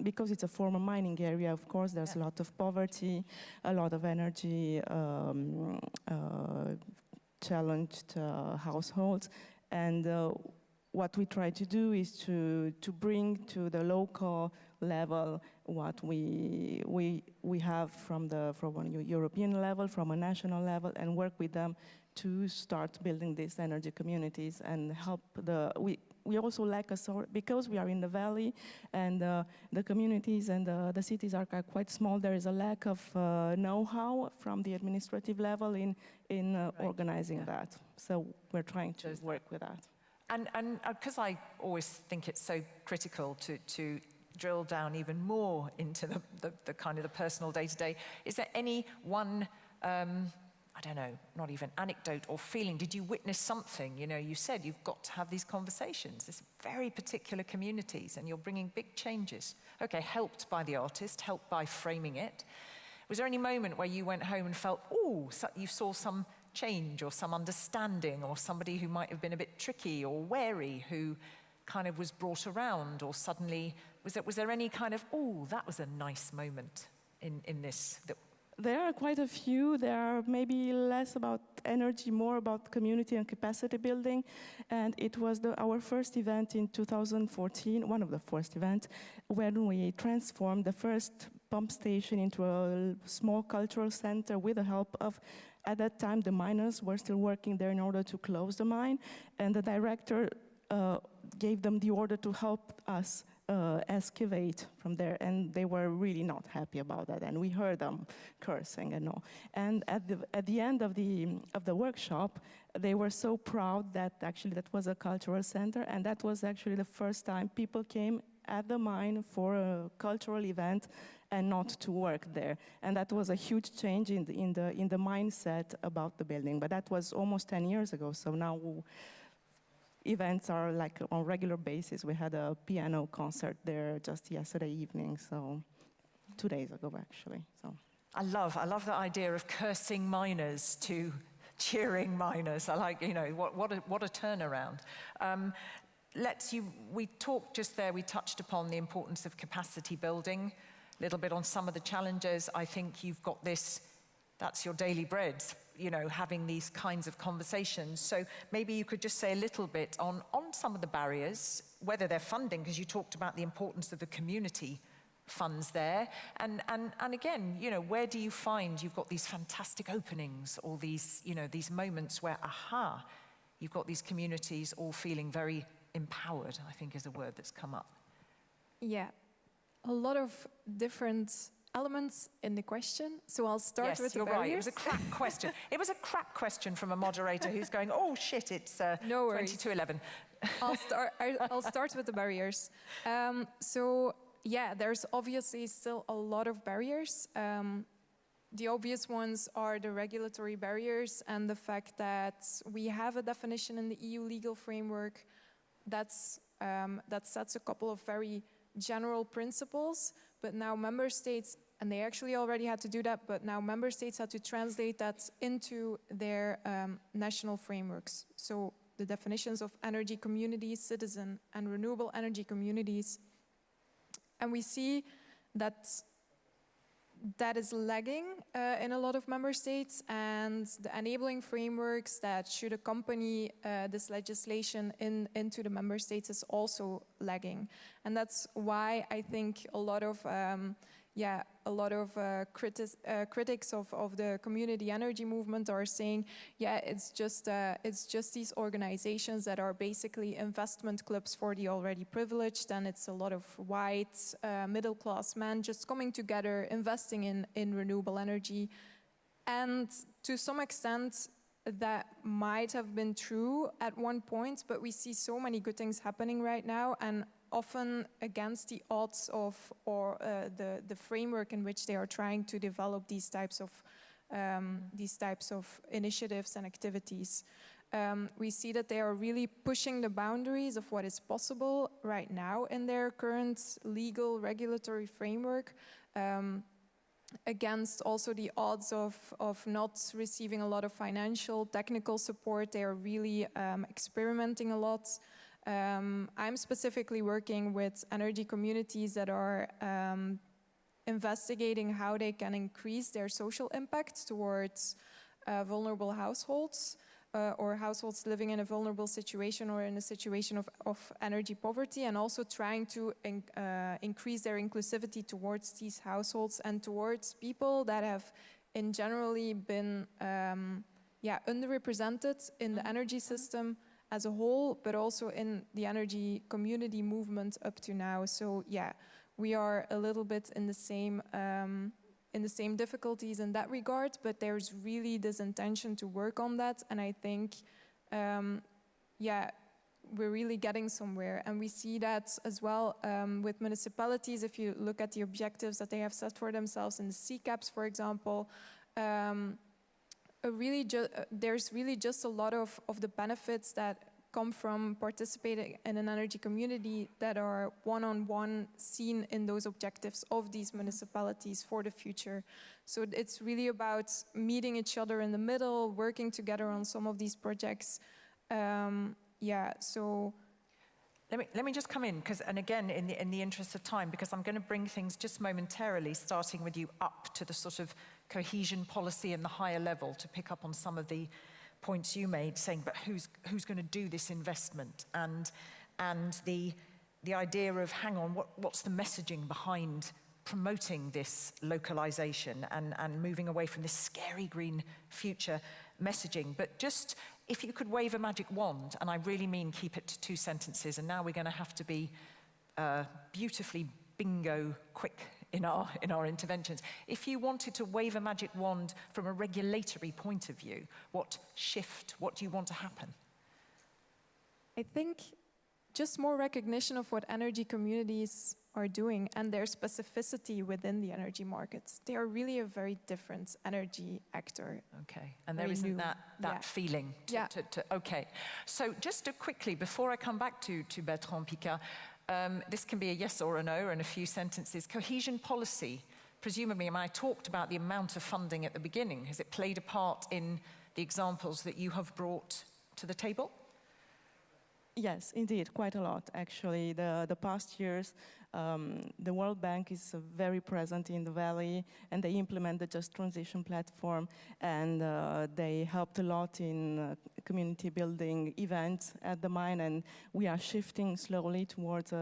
because it's a former mining area, of course, there's a lot of poverty, a lot of energy challenged households, and what we try to do is to bring to the local level what we have from a European level, from a national level, and work with them to start building these energy communities and help we also lack a sort, because we are in the valley and the communities and the cities are quite small, there is a lack of know-how from the administrative level in right. Organizing that. So we're trying to work with that. And because I always think it's so critical to drill down even more into the kind of the personal day-to-day, is there any one I don't know, not even anecdote or feeling? Did you witness something? You know, you said you've got to have these conversations, this very particular communities, and you're bringing big changes. Okay, helped by the artist, helped by framing it. Was there any moment where you went home and felt, oh, you saw some change or some understanding, or somebody who might have been a bit tricky or wary who kind of was brought around, or suddenly, was there any kind of, oh, that was a nice moment in this? There are quite a few. There are maybe less about energy, more about community and capacity building. And it was our first event in 2014, one of the first events, when we transformed the first pump station into a small cultural center with the help of, at that time, the miners were still working there in order to close the mine. And the director gave them the order to help us excavate from there, and they were really not happy about that, and we heard them cursing and all. And at the end of the workshop, they were so proud that actually that was a cultural center, and that was actually the first time people came at the mine for a cultural event and not to work there. And that was a huge change in the mindset about the building. But that was almost 10 years ago, so now events are like on regular basis. We had a piano concert there just yesterday evening, so 2 days ago actually. So I love the idea of cursing miners to cheering miners. I like, you know, what a turnaround. We talked just there, we touched upon the importance of capacity building, a little bit on some of the challenges. I think you've got this, that's your daily bread, you know, having these kinds of conversations. So maybe you could just say a little bit on some of the barriers, whether they're funding, because you talked about the importance of the community funds there. And again, you know, where do you find you've got these fantastic openings, or these, you know, these moments where, aha, you've got these communities all feeling very empowered, I think is a word that's come up. Yeah, a lot of different elements in the question. So I'll start with the barriers. Right. It was a crap question. It was a crap question from a moderator who's going, oh shit, it's no worries. 2211. I'll start with the barriers. So yeah, there's obviously still a lot of barriers. The obvious ones are the regulatory barriers and the fact that we have a definition in the EU legal framework that sets a couple of very general principles, but now member states, and they actually already had to do that, but now member states had to translate that into their national frameworks. So the definitions of energy communities, citizen, and renewable energy communities. And we see that that is lagging in a lot of member states, and the enabling frameworks that should accompany this legislation into the member states is also lagging. And that's why I think a lot of critics of the community energy movement are saying, yeah, it's just these organizations that are basically investment clubs for the already privileged, and it's a lot of white middle-class men just coming together, investing in renewable energy. And to some extent, that might have been true at one point, but we see so many good things happening right now, and often against the odds of, or the framework in which they are trying to develop these types of initiatives and activities. We see that they are really pushing the boundaries of what is possible right now in their current legal regulatory framework, against also the odds of not receiving a lot of financial, technical support. They are really experimenting a lot. I'm specifically working with energy communities that are investigating how they can increase their social impact towards vulnerable households. or households living in a vulnerable situation or in a situation of energy poverty, and also trying to increase their inclusivity towards these households and towards people that have in generally been underrepresented in the energy system as a whole, but also in the energy community movement up to now. So yeah, we are a little bit in the same difficulties in that regard, but there's really this intention to work on that, and I think we're really getting somewhere. And we see that as well with municipalities. If you look at the objectives that they have set for themselves in the CCAPs, for example, there's really just a lot of the benefits that come from participating in an energy community that are one-on-one seen in those objectives of these municipalities for the future. So it's really about meeting each other in the middle, working together on some of these projects. So let me just come in, and again, in the interest of time, because I'm going to bring things just momentarily, starting with you up to the sort of cohesion policy and the higher level, to pick up on some of the points you made, saying, but who's going to do this investment, and the idea of, hang on, what's the messaging behind promoting this localization and moving away from this scary green future messaging. But just, if you could wave a magic wand, and I really mean keep it to 2 sentences, and now we're going to have to be beautifully bingo quick in our interventions. If you wanted to wave a magic wand from a regulatory point of view, what do you want to happen? I think just more recognition of what energy communities are doing and their specificity within the energy markets. They are really a very different energy actor. Okay, and there isn't that feeling okay. So just to quickly, before I come back to Bertrand Piccard, this can be a yes or a no in a few sentences. Cohesion policy, presumably, I talked about the amount of funding at the beginning. Has it played a part in the examples that you have brought to the table? Yes, indeed, quite a lot, actually. The past years, the World Bank is very present in the Valley, and they implement the Just Transition platform, and they helped a lot in community building events at the mine, and we are shifting slowly towards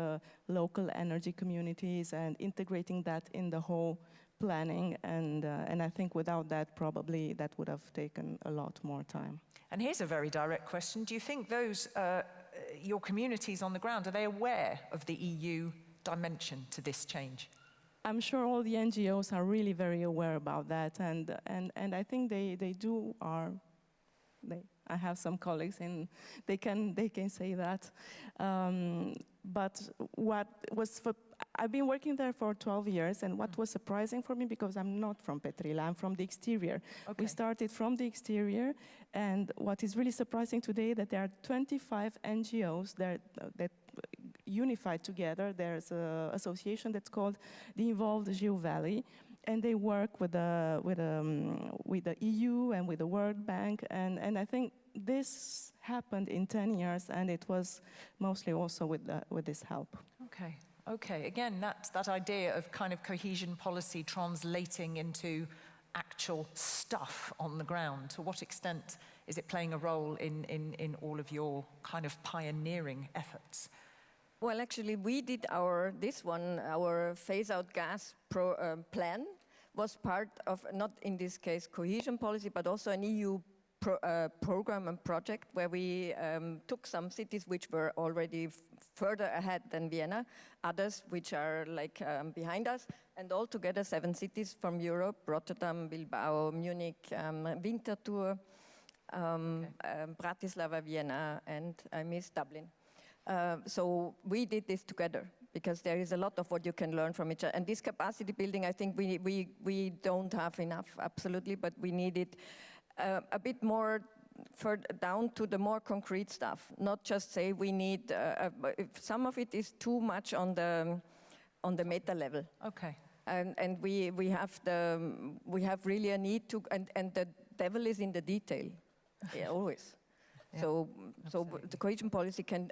local energy communities and integrating that in the whole planning, and I think without that, probably that would have taken a lot more time. And here's a very direct question. Do you think those your communities on the ground, are they aware of the EU dimension to this change? I'm sure all the NGOs are really very aware about that, and I think they do. I have some colleagues, and they can say that. But what was I've been working there for 12 years, and what was surprising for me, because I'm not from Petrila, I'm from the exterior. Okay. We started from the exterior, and what is really surprising today that there are 25 NGOs that unified together. There's an association that's called the Involved Geo Valley, and they work with the EU and with the World Bank, and I think this happened in 10 years, and it was mostly also with this help. Okay. Okay, again, that idea of kind of cohesion policy translating into actual stuff on the ground. To what extent is it playing a role in all of your kind of pioneering efforts? Well, actually, we did our phase-out gas plan was part of, not in this case cohesion policy, but also an EU program and project where we took some cities which were already further ahead than Vienna, others which are like behind us, and altogether 7 cities from Europe: Rotterdam, Bilbao, Munich, Winterthur, Bratislava, Vienna, and I missed Dublin. So we did this together, because there is a lot of what you can learn from each other. And this capacity building, I think we don't have enough, absolutely, but we need it a bit more further down to the more concrete stuff. Not just say we need, some of it is too much on the meta level. Okay. And we have really a need to, and the devil is in the detail, always. Yeah, so the cohesion policy can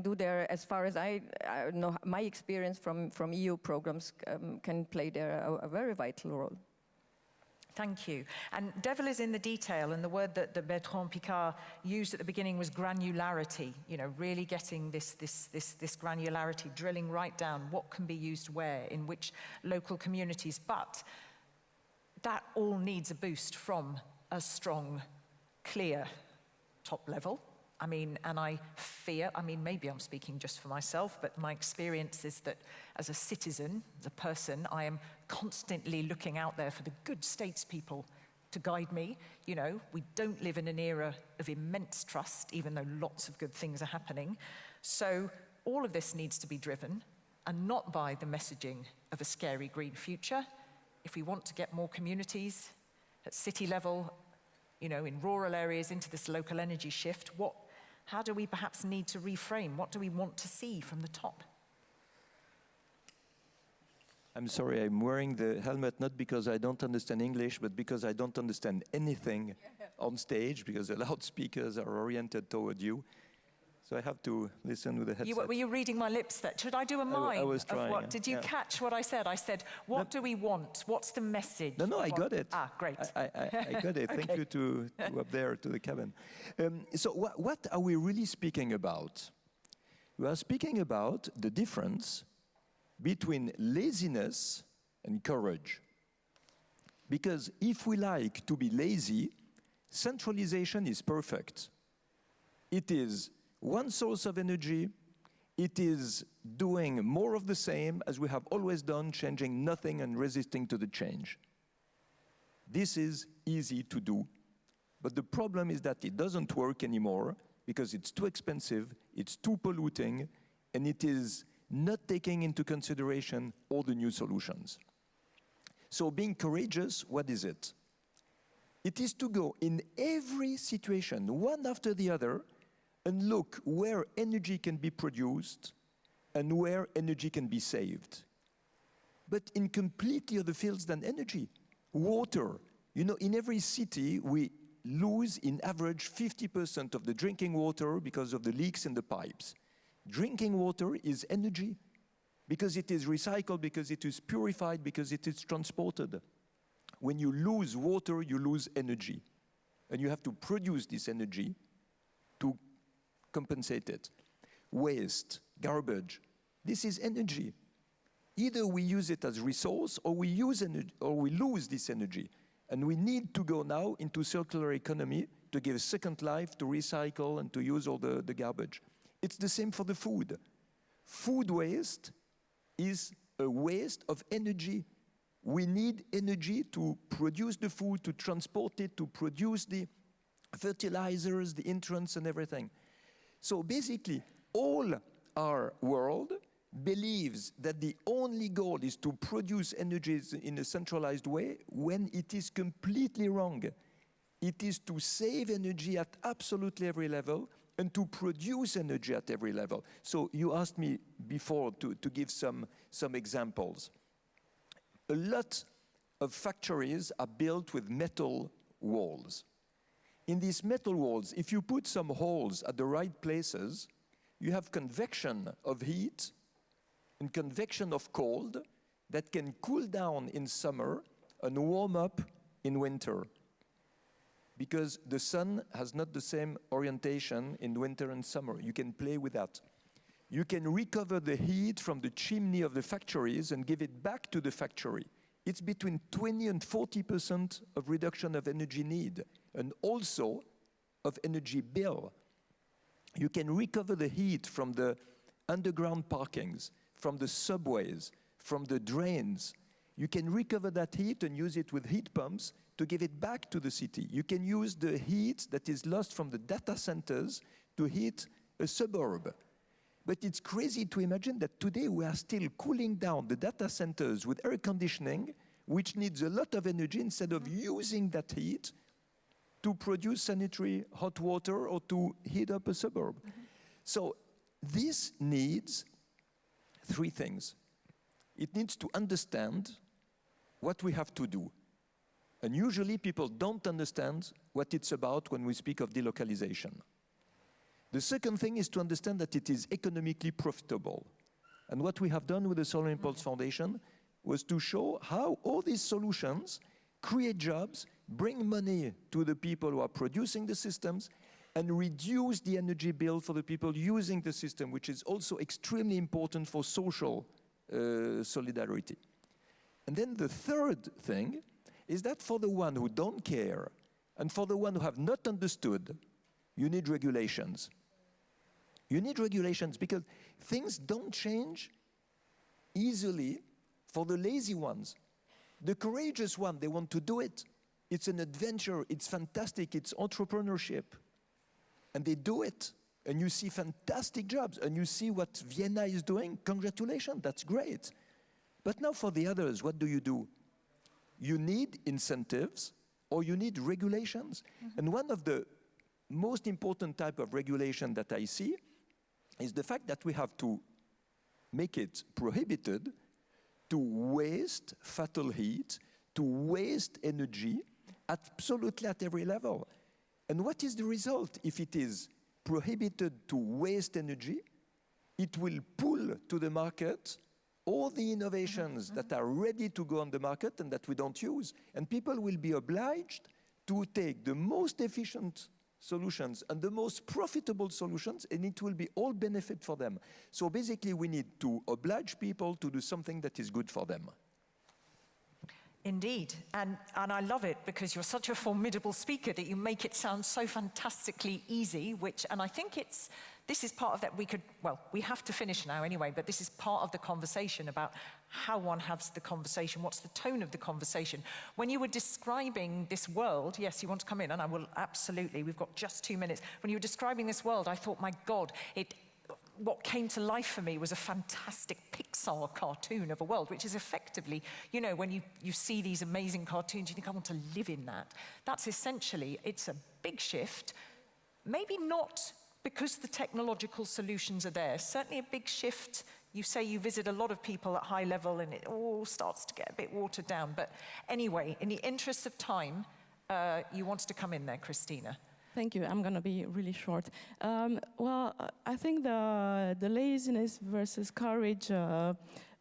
do there, as far as I know, my experience from EU programs can play there a very vital role. Thank you. And devil is in the detail, and the word that Bertrand Piccard used at the beginning was granularity, you know, really getting this granularity, drilling right down what can be used where, in which local communities. But that all needs a boost from a strong, clear top level. I mean, and I fear, I mean, maybe I'm speaking just for myself, but my experience is that as a citizen, as a person, I am constantly looking out there for the good statespeople to guide me. You know, we don't live in an era of immense trust, even though lots of good things are happening. So all of this needs to be driven, and not by the messaging of a scary green future. If we want to get more communities at city level, you know, in rural areas into this local energy shift, how do we perhaps need to reframe? What do we want to see from the top? I'm sorry, I'm wearing the helmet not because I don't understand English, but because I don't understand anything on stage, because the loudspeakers are oriented toward you. So I have to listen with the headset. Were you reading my lips there? Should I do a mime? I was trying. Of what? Did you catch what I said? I said, what do we want? What's the message? No, I got it. Ah, great. I got it. Okay. Thank you to up there, to the cabin. So what are we really speaking about? We are speaking about the difference between laziness and courage. Because if we like to be lazy, centralization is perfect. It is one source of energy. It is doing more of the same as we have always done, changing nothing and resisting to the change. This is easy to do, but the problem is that it doesn't work anymore because it's too expensive, it's too polluting, and it is not taking into consideration all the new solutions. So being courageous, what is it? It is to go in every situation, one after the other, and look where energy can be produced and where energy can be saved. But in completely other fields than energy. Water. You know, in every city, we lose in average 50% of the drinking water because of the leaks in the pipes. Drinking water is energy because it is recycled, because it is purified, because it is transported. When you lose water, you lose energy. And you have to produce this energy to compensate it. Waste, garbage, this is energy. Either we use it as resource or we use energy, or we lose this energy. And we need to go now into circular economy to give a second life, to recycle and to use all the garbage. It's the same for the food. Food waste is a waste of energy. We need energy to produce the food, to transport it, to produce the fertilizers, the entrants and everything. So basically, all our world believes that the only goal is to produce energies in a centralized way when it is completely wrong. It is to save energy at absolutely every level and to produce energy at every level. So you asked me before to give some examples. A lot of factories are built with metal walls. In these metal walls, if you put some holes at the right places, you have convection of heat and convection of cold that can cool down in summer and warm up in winter. Because the sun has not the same orientation in winter and summer. You can play with that. You can recover the heat from the chimney of the factories and give it back to the factory. It's between 20 and 40% of reduction of energy need, and also of energy bill. You can recover the heat from the underground parkings, from the subways, from the drains. You can recover that heat and use it with heat pumps to give it back to the city. You can use the heat that is lost from the data centers to heat a suburb. But it's crazy to imagine that today we are still cooling down the data centers with air conditioning, which needs a lot of energy, instead of using that heat to produce sanitary hot water or to heat up a suburb. Mm-hmm. So this needs three things. It needs to understand what we have to do. And usually people don't understand what it's about when we speak of delocalization. The second thing is to understand that it is economically profitable. And what we have done with the Solar Impulse Foundation was to show how all these solutions, create jobs, bring money to the people who are producing the systems, and reduce the energy bill for the people using the system, which is also extremely important for social solidarity. And then the third thing is that for the one who don't care and for the one who have not understood, you need regulations. You need regulations because things don't change easily for the lazy ones. The courageous one, they want to do it. It's an adventure, it's fantastic, it's entrepreneurship. And they do it. And you see fantastic jobs. And you see what Vienna is doing. Congratulations, that's great. But now for the others, what do? You need incentives or you need regulations. And one of the most important type of regulation that I see is the fact that we have to make it prohibited to waste fatal heat, to waste energy, absolutely at every level. And what is the result if it is prohibited to waste energy? It will pull to the market all the innovations that are ready to go on the market and that we don't use. And people will be obliged to take the most efficient solutions and the most profitable solutions, and it will be all benefit for them. So basically, we need to oblige people to do something that is good for them. Indeed, and I love it because you're such a formidable speaker that you make it sound so fantastically easy, and I think this is part of that we have to finish now anyway, but this is part of the conversation about how one has the conversation, what's the tone of the conversation. When you were describing this world, yes, you want to come in, and I will absolutely, we've got just 2 minutes. When you were describing this world, I thought, my God, what came to life for me was a fantastic Pixar cartoon of a world, which is effectively, you know, when you see these amazing cartoons, you think, I want to live in that. That's essentially, it's a big shift, maybe not because the technological solutions are there, certainly a big shift. You say you visit a lot of people at high level and it all starts to get a bit watered down. But anyway, in the interest of time, you wanted to come in there, Christina. Thank you. I'm going to be really short. Well, I think the laziness versus courage,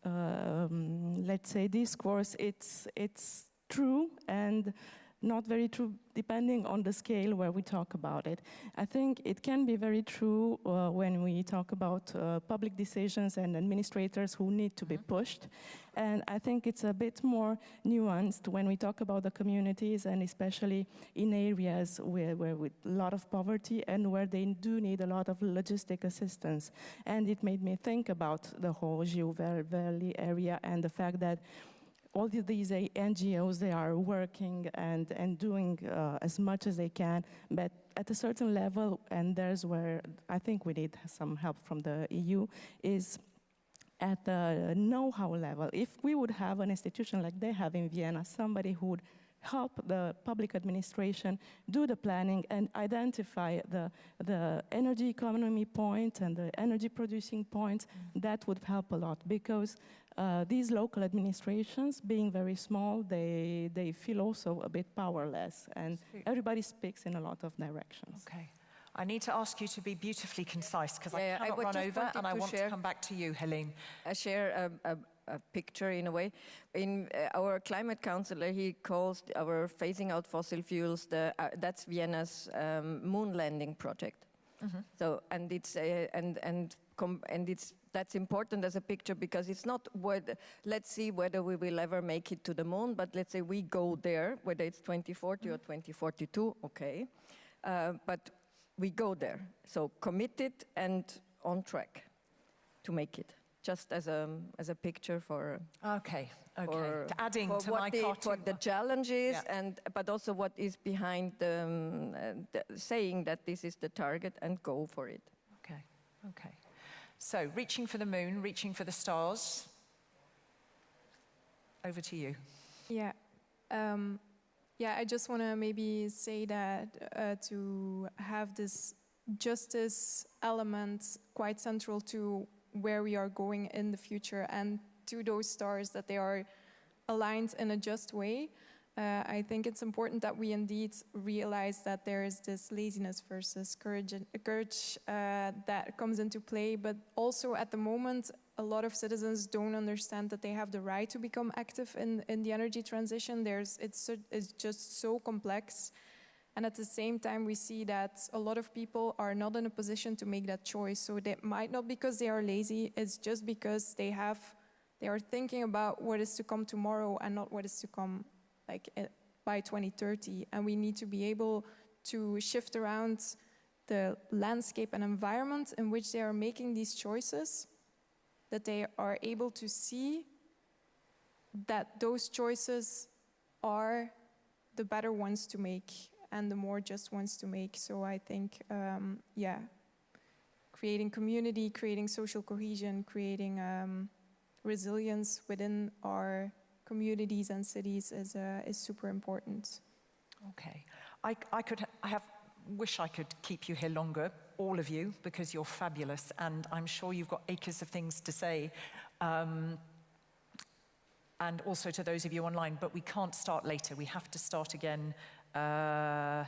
let's say, discourse, it's true and not very true, depending on the scale where we talk about it. I think it can be very true when we talk about public decisions and administrators who need to be pushed. And I think it's a bit more nuanced when we talk about the communities, and especially in areas where with a lot of poverty and where they do need a lot of logistic assistance. And it made me think about the whole Geo Valley area and the fact that all these NGOs, they are working and doing as much as they can, but at a certain level, and there's where I think we need some help from the EU, is at the know-how level. If we would have an institution like they have in Vienna, somebody who would help the public administration do the planning and identify the energy economy point and the energy producing points, that would help a lot, because these local administrations, being very small, they feel also a bit powerless, and everybody speaks in a lot of directions. Okay. I need to ask you to be beautifully concise, because I cannot run over, and I want to come back to you, Helene. I share a picture in a way. In our climate counselor, he calls our phasing out fossil fuels, that's Vienna's moon landing project. So, and it's that's important as a picture, because it's not let's see whether we will ever make it to the moon, but let's say we go there, whether it's 2040 or 2042, okay. But we go there, so committed and on track to make it. Just as a picture for adding to my cartoon. For the challenges, but also what is behind saying that this is the target and go for it. Okay. So, reaching for the moon, reaching for the stars. Over to you. Yeah. I just want to maybe say that to have this justice element quite central to where we are going in the future, and to those stars, that they are aligned in a just way. I think it's important that we indeed realize that there is this laziness versus courage that comes into play, but also at the moment, a lot of citizens don't understand that they have the right to become active in the energy transition. It's just so complex. And at the same time, we see that a lot of people are not in a position to make that choice. So they might not because they are lazy, it's just because they are thinking about what is to come tomorrow and not what is to come like by 2030. And we need to be able to shift around the landscape and environment in which they are making these choices, that they are able to see that those choices are the better ones to make and the more just ones to make. So I think, creating community, creating social cohesion, creating resilience within our communities and cities is super important. Okay, I wish I could keep you here longer, all of you, because you're fabulous, and I'm sure you've got acres of things to say. And also to those of you online, but we can't start later. We have to start again. Where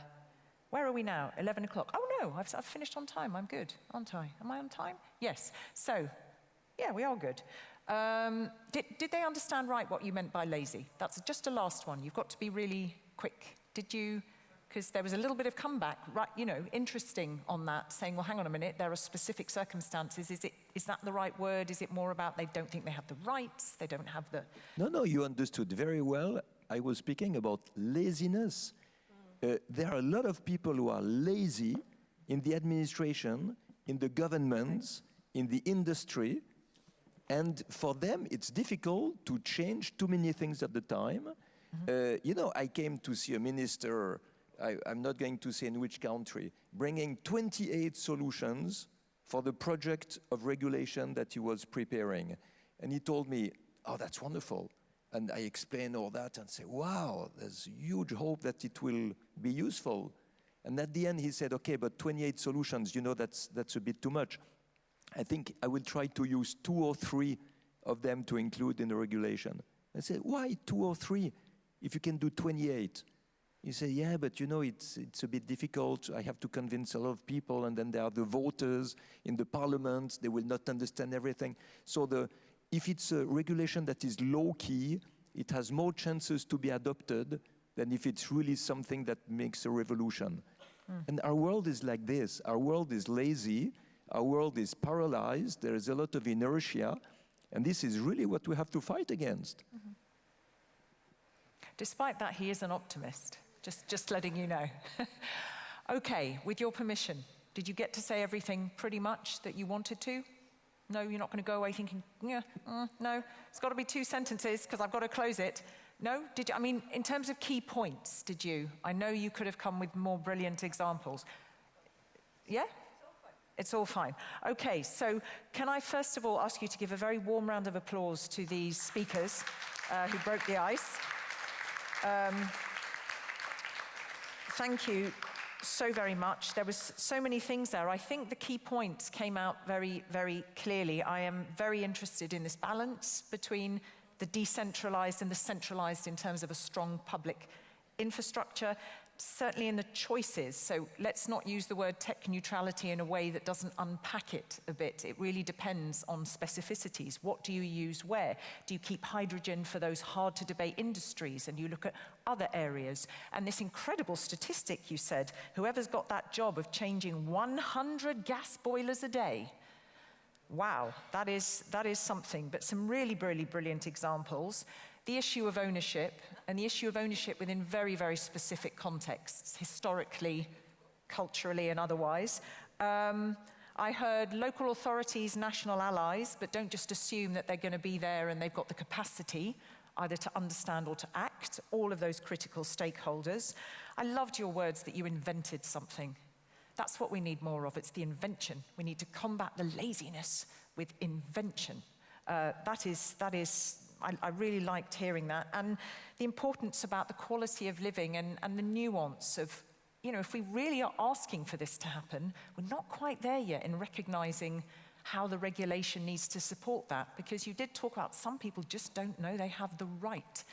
are we now? 11 o'clock. Oh no, I've finished on time. I'm good, aren't I? Am I on time? Yes. So, yeah, we are good. Did they understand right what you meant by lazy? That's just a last one. You've got to be really quick. Did you? Because there was a little bit of comeback, right? You know, interesting on that, saying, well, hang on a minute, there are specific circumstances. Is that the right word? Is it more about they don't think they have the rights? They don't have the... No, you understood very well. I was speaking about laziness. There are a lot of people who are lazy in the administration, in the governments, in the industry, and for them it's difficult to change too many things at the time. You know, I came to see a minister, I'm not going to say in which country, bringing 28 solutions for the project of regulation that he was preparing. And he told me, oh, that's wonderful. And I explained all that and say, wow, there's huge hope that it will be useful. And at the end he said, okay, but 28 solutions, you know, that's a bit too much. I think I will try to use 2 or 3 of them to include in the regulation. I said, why 2 or 3 if you can do 28? You say, yeah, but you know, it's a bit difficult. I have to convince a lot of people, and then there are the voters in the parliament. They will not understand everything. So if it's a regulation that is low-key, it has more chances to be adopted than if it's really something that makes a revolution. And our world is like this. Our world is lazy. Our world is paralyzed. There is a lot of inertia. And this is really what we have to fight against. Despite that, he is an optimist. Just letting you know. Okay, with your permission, did you get to say everything pretty much that you wanted to? No, you're not going to go away thinking, yeah, no. It's got to be 2 sentences because I've got to close it. No? Did you? I mean, in terms of key points, did you? I know you could have come with more brilliant examples. Yeah? It's all fine. Okay, so can I first of all ask you to give a very warm round of applause to these speakers who broke the ice. Thank you so very much. There was so many things there. I think the key points came out very, very clearly. I am very interested in this balance between the decentralized and the centralized in terms of a strong public infrastructure, certainly in the choices. So let's not use the word tech neutrality in a way that doesn't unpack it a bit. It really depends on specificities. What do you use where? Do you keep hydrogen for those hard to debate industries and you look at other areas? And this incredible statistic you said, whoever's got that job of changing 100 gas boilers a day, wow, that is something, but some really, really brilliant examples. The issue of ownership, and the issue of ownership within very, very specific contexts, historically, culturally, and otherwise. I heard local authorities, national allies, but don't just assume that they're going to be there and they've got the capacity either to understand or to act, all of those critical stakeholders. I loved your words that you invented something. That's what we need more of, it's the invention. We need to combat the laziness with invention. I really liked hearing that. And the importance about the quality of living and the nuance of, you know, if we really are asking for this to happen, we're not quite there yet in recognizing how the regulation needs to support that, because you did talk about some people just don't know they have the right.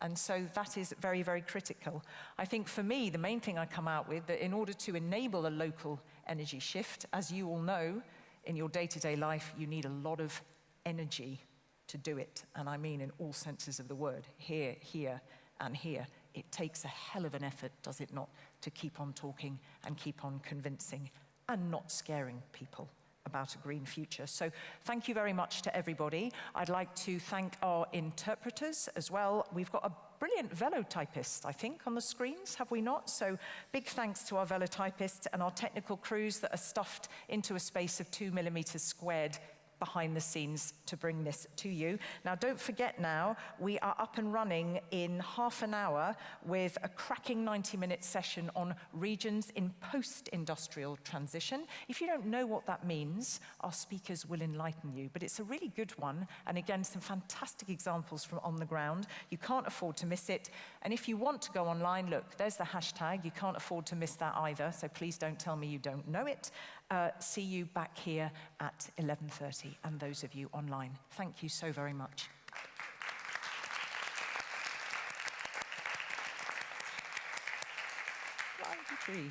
And so that is very, very critical. I think for me, the main thing I come out with, that in order to enable a local energy shift, as you all know, in your day-to-day life, you need a lot of energy to do it, and I mean in all senses of the word, here, here, and here. It takes a hell of an effort, does it not, to keep on talking and keep on convincing and not scaring people about a green future. So thank you very much to everybody. I'd like to thank our interpreters as well. We've got a brilliant velotypist, I think, on the screens, have we not? So big thanks to our velotypists and our technical crews that are stuffed into a space of 2 millimeters squared behind the scenes to bring this to you. Now, don't forget now, we are up and running in half an hour with a cracking 90-minute session on regions in post-industrial transition. If you don't know what that means, our speakers will enlighten you, but it's a really good one, and again, some fantastic examples from on the ground. You can't afford to miss it, and if you want to go online, look, there's the hashtag. You can't afford to miss that either, so please don't tell me you don't know it. See you back here at 11:30, and those of you online. Thank you so very much. Flying tree.